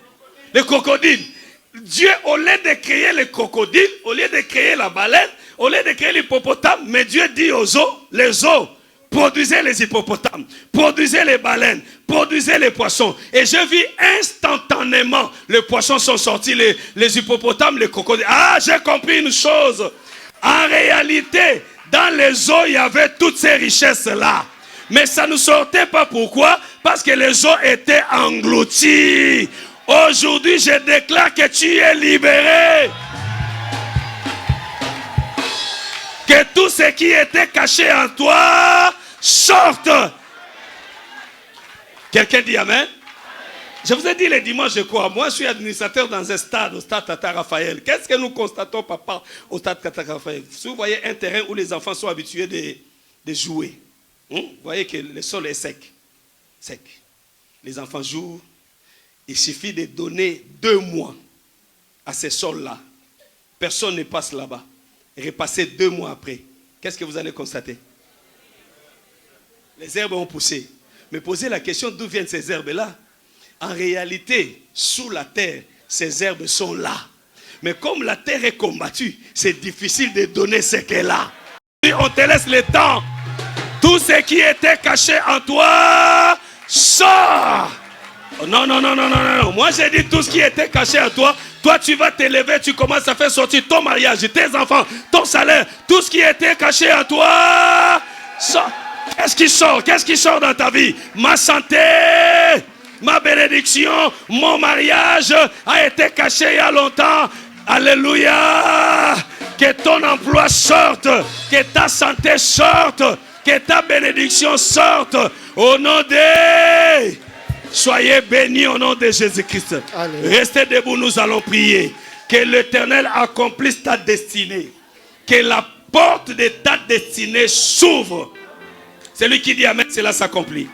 Les crocodiles. Dieu, au lieu de créer les crocodiles, au lieu de créer la baleine, au lieu de créer l'hippopotame, mais Dieu dit aux eaux, les eaux, produisez les hippopotames, produisez les baleines, produisez les poissons. Et je vis instantanément, les poissons sont sortis, les hippopotames, les crocodiles. Ah, j'ai compris une chose. En réalité, dans les eaux, il y avait toutes ces richesses-là. Mais ça ne sortait pas. Pourquoi? Parce que les eaux étaient englouties. Aujourd'hui, je déclare que tu es libéré. Que tout ce qui était caché en toi sorte. Quelqu'un dit amen? Je vous ai dit les dimanches, je crois. Moi, je suis administrateur dans un stade, au stade Tata Raphaël. Qu'est-ce que nous constatons, papa, au stade Tata Raphaël? Si vous voyez un terrain où les enfants sont habitués de jouer, vous voyez que le sol est sec. Sec. Les enfants jouent. Il suffit de donner 2 mois à ces sols-là. Personne ne passe là-bas. Et repasser 2 mois après. Qu'est-ce que vous allez constater? Les herbes ont poussé. Mais posez la question, d'où viennent ces herbes-là? En réalité, sous la terre, ces herbes sont là. Mais comme la terre est combattue, c'est difficile de donner ce qu'elle a. On te laisse le temps. Tout ce qui était caché en toi, sort. Non, non, non, non, non, non. Moi, j'ai dit tout ce qui était caché à toi. Toi, tu vas t'élever, tu commences à faire sortir ton mariage, tes enfants, ton salaire. Tout ce qui était caché à toi, sort. Qu'est-ce qui sort? Qu'est-ce qui sort dans ta vie? Ma santé, ma bénédiction, mon mariage a été caché il y a longtemps. Alléluia. Que ton emploi sorte, que ta santé sorte, que ta bénédiction sorte. Au nom de... Soyez bénis au nom de Jésus-Christ. Restez debout, nous allons prier. Que l'Éternel accomplisse ta destinée. Que la porte de ta destinée s'ouvre. Celui qui dit amen, cela s'accomplit.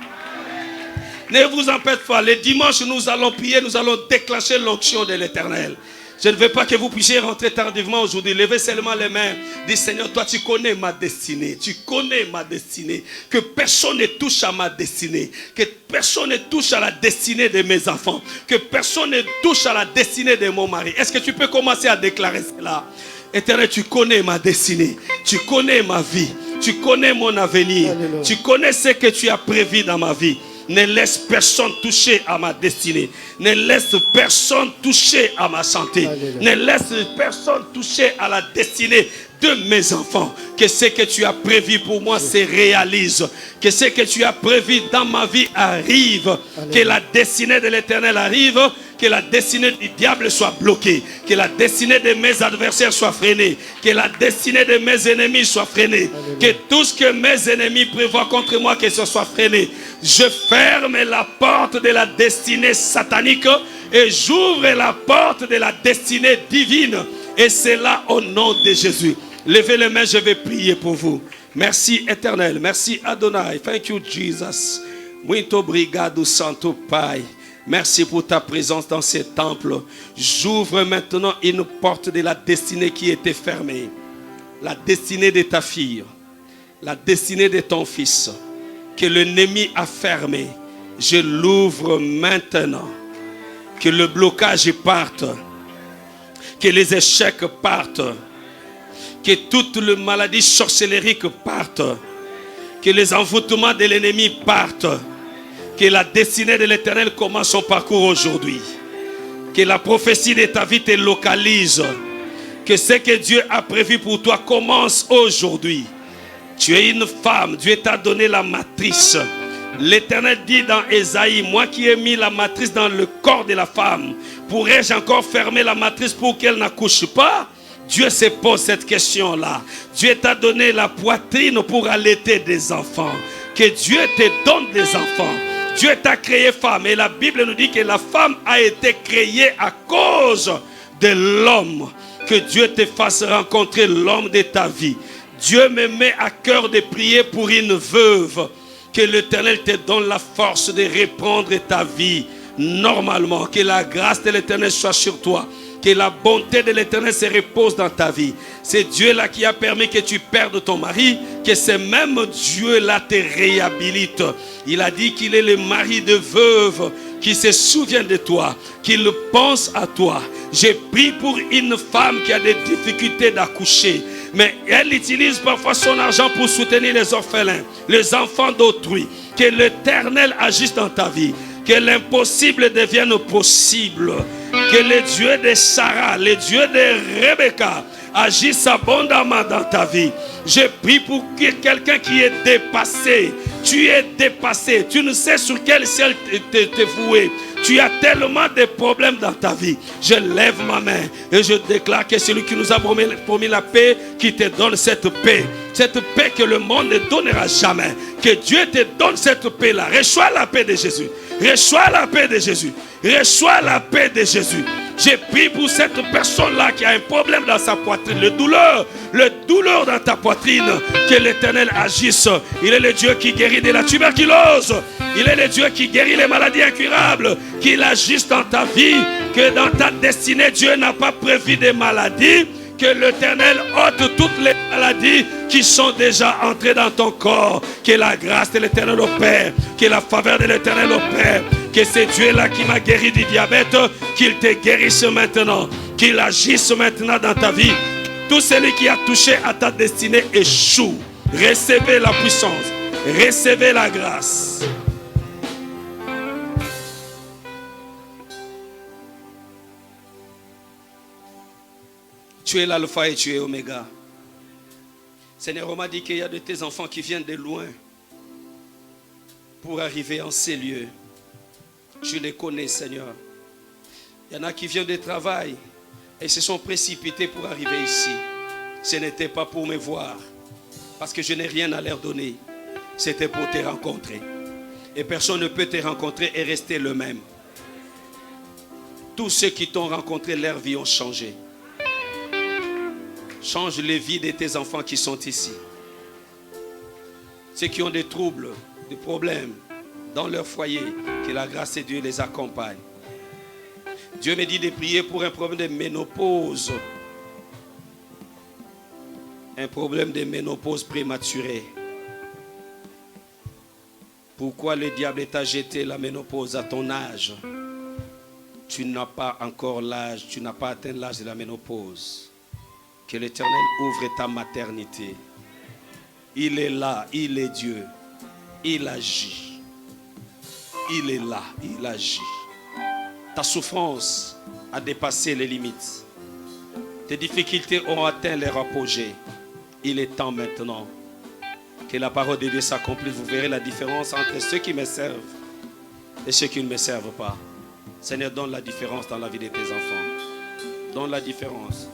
Ne vous en faites pas. Les dimanches, nous allons prier, nous allons déclencher l'onction de l'Éternel. Je ne veux pas que vous puissiez rentrer tardivement aujourd'hui. Levez seulement les mains. Dis Seigneur, toi tu connais ma destinée. Tu connais ma destinée. Que personne ne touche à ma destinée. Que personne ne touche à la destinée de mes enfants. Que personne ne touche à la destinée de mon mari. Est-ce que tu peux commencer à déclarer cela? Éternel, tu connais ma destinée. Tu connais ma vie. Tu connais mon avenir. Alléluia. Tu connais ce que tu as prévu dans ma vie. Ne laisse personne toucher à ma destinée. Ne laisse personne toucher à ma santé. Alléluia. Ne laisse personne toucher à la destinée de mes enfants. Que ce que tu as prévu pour moi se réalise. Que ce que tu as prévu dans ma vie arrive. Que la destinée de l'Éternel arrive. Que la destinée du diable soit bloquée. Que la destinée de mes adversaires soit freinée. Que la destinée de mes ennemis soit freinée. Que tout ce que mes ennemis prévoient contre moi, que ce soit freiné. Je ferme la porte de la destinée satanique et j'ouvre la porte de la destinée divine. Et c'est là au nom de Jésus. Levez les mains, je vais prier pour vous. Merci Éternel, merci Adonai. Thank you Jesus. Muito obrigado Santo Pai. Merci pour ta présence dans ce temple. J'ouvre maintenant une porte de la destinée qui était fermée. La destinée de ta fille. La destinée de ton fils. Que l'ennemi a fermé. Je l'ouvre maintenant. Que le blocage parte. Que les échecs partent. Que toute la maladie sorcellérique parte. Que les envoûtements de l'ennemi partent. Que la destinée de l'Éternel commence son parcours aujourd'hui. Que la prophétie de ta vie te localise. Que ce que Dieu a prévu pour toi commence aujourd'hui. Tu es une femme, Dieu t'a donné la matrice. L'Éternel dit dans Ésaïe, moi qui ai mis la matrice dans le corps de la femme, pourrais-je encore fermer la matrice pour qu'elle n'accouche pas? Dieu se pose cette question-là. Dieu t'a donné la poitrine pour allaiter des enfants. Que Dieu te donne des enfants. Dieu t'a créé femme et la Bible nous dit que la femme a été créée à cause de l'homme. Que Dieu te fasse rencontrer l'homme de ta vie. Dieu me met à cœur de prier pour une veuve. Que l'Éternel te donne la force de reprendre ta vie normalement. Que la grâce de l'Éternel soit sur toi. Que la bonté de l'Éternel se repose dans ta vie. C'est Dieu-là qui a permis que tu perdes ton mari. Que ce même Dieu-là te réhabilite. Il a dit qu'il est le mari de veuve qui se souvient de toi, qu'il pense à toi. J'ai prié pour une femme qui a des difficultés d'accoucher. Mais elle utilise parfois son argent pour soutenir les orphelins, les enfants d'autrui. Que l'Éternel agisse dans ta vie. Que l'impossible devienne possible. Que le Dieu de Sarah, le Dieu de Rebecca agisse abondamment dans ta vie. Je prie pour quelqu'un qui est dépassé. Tu es dépassé. Tu ne sais sur quel ciel te vouer. Tu as tellement de problèmes dans ta vie. Je lève ma main et je déclare que celui qui nous a promis la paix, qui te donne cette paix. Cette paix que le monde ne donnera jamais. Que Dieu te donne cette paix-là. Reçois la paix de Jésus. Reçois la paix de Jésus. Reçois la paix de Jésus. J'ai prié pour cette personne-là qui a un problème dans sa poitrine. Le douleur dans ta poitrine. Que l'Éternel agisse. Il est le Dieu qui guérit de la tuberculose. Il est le Dieu qui guérit les maladies incurables. Qu'il agisse dans ta vie. Que dans ta destinée, Dieu n'a pas prévu des maladies. Que l'Éternel ôte toutes les maladies qui sont déjà entrées dans ton corps. Que la grâce de l'Éternel opère. Que la faveur de l'Éternel opère. Que c'est Dieu-là qui m'a guéri du diabète, qu'il te guérisse maintenant. Qu'il agisse maintenant dans ta vie. Tout celui qui a touché à ta destinée échoue. Recevez la puissance. Recevez la grâce. Tu es l'alpha et tu es oméga. Seigneur, on m'a dit qu'il y a de tes enfants qui viennent de loin pour arriver en ces lieux. Tu les connais, Seigneur. Il y en a qui viennent de travail et se sont précipités pour arriver ici. Ce n'était pas pour me voir, parce que je n'ai rien à leur donner. C'était pour te rencontrer. Et personne ne peut te rencontrer et rester le même. Tous ceux qui t'ont rencontré, leur vie ont changé. Change les vies de tes enfants qui sont ici. Ceux qui ont des troubles, des problèmes dans leur foyer, que la grâce de Dieu les accompagne. Dieu me dit de prier pour un problème de ménopause. Un problème de ménopause prématurée. Pourquoi le diable t'a jeté la ménopause à ton âge? Tu n'as pas encore l'âge, tu n'as pas atteint l'âge de la ménopause. Que l'Éternel ouvre ta maternité. Il est là, il est Dieu. Il agit. il est là, il agit. Ta souffrance a dépassé les limites. Tes difficultés ont atteint leur apogée. Il est temps maintenant que la parole de Dieu s'accomplisse. Vous verrez la différence entre ceux qui me servent et ceux qui ne me servent pas. Seigneur, donne la différence dans la vie de tes enfants. Donne la différence.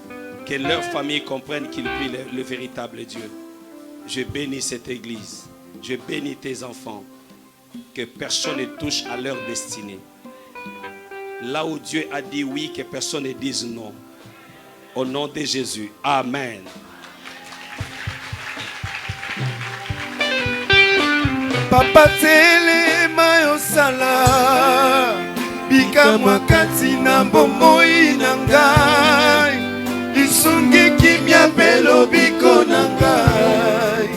Que leur famille comprenne qu'ils prient le véritable Dieu. Je bénis cette église. Je bénis tes enfants. Que personne ne touche à leur destinée. Là où Dieu a dit oui, que personne ne dise non. Au nom de Jésus. Amen. Papa tele mayo sala bika mwakati na bomoi na ngai isungi kimia pelo biko na ngai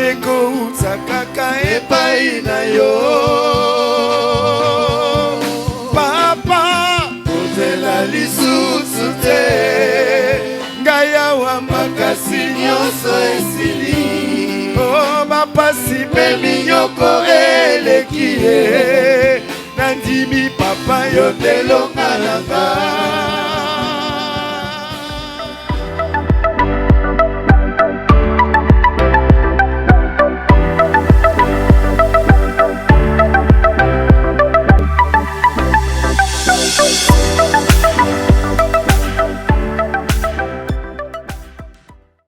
eko utakaka epai na yo Papa otela lisusu te ngai awa makasi nyonso esili Oh mapasi pe minyoko eleki nandimi papa yo telonga na ngai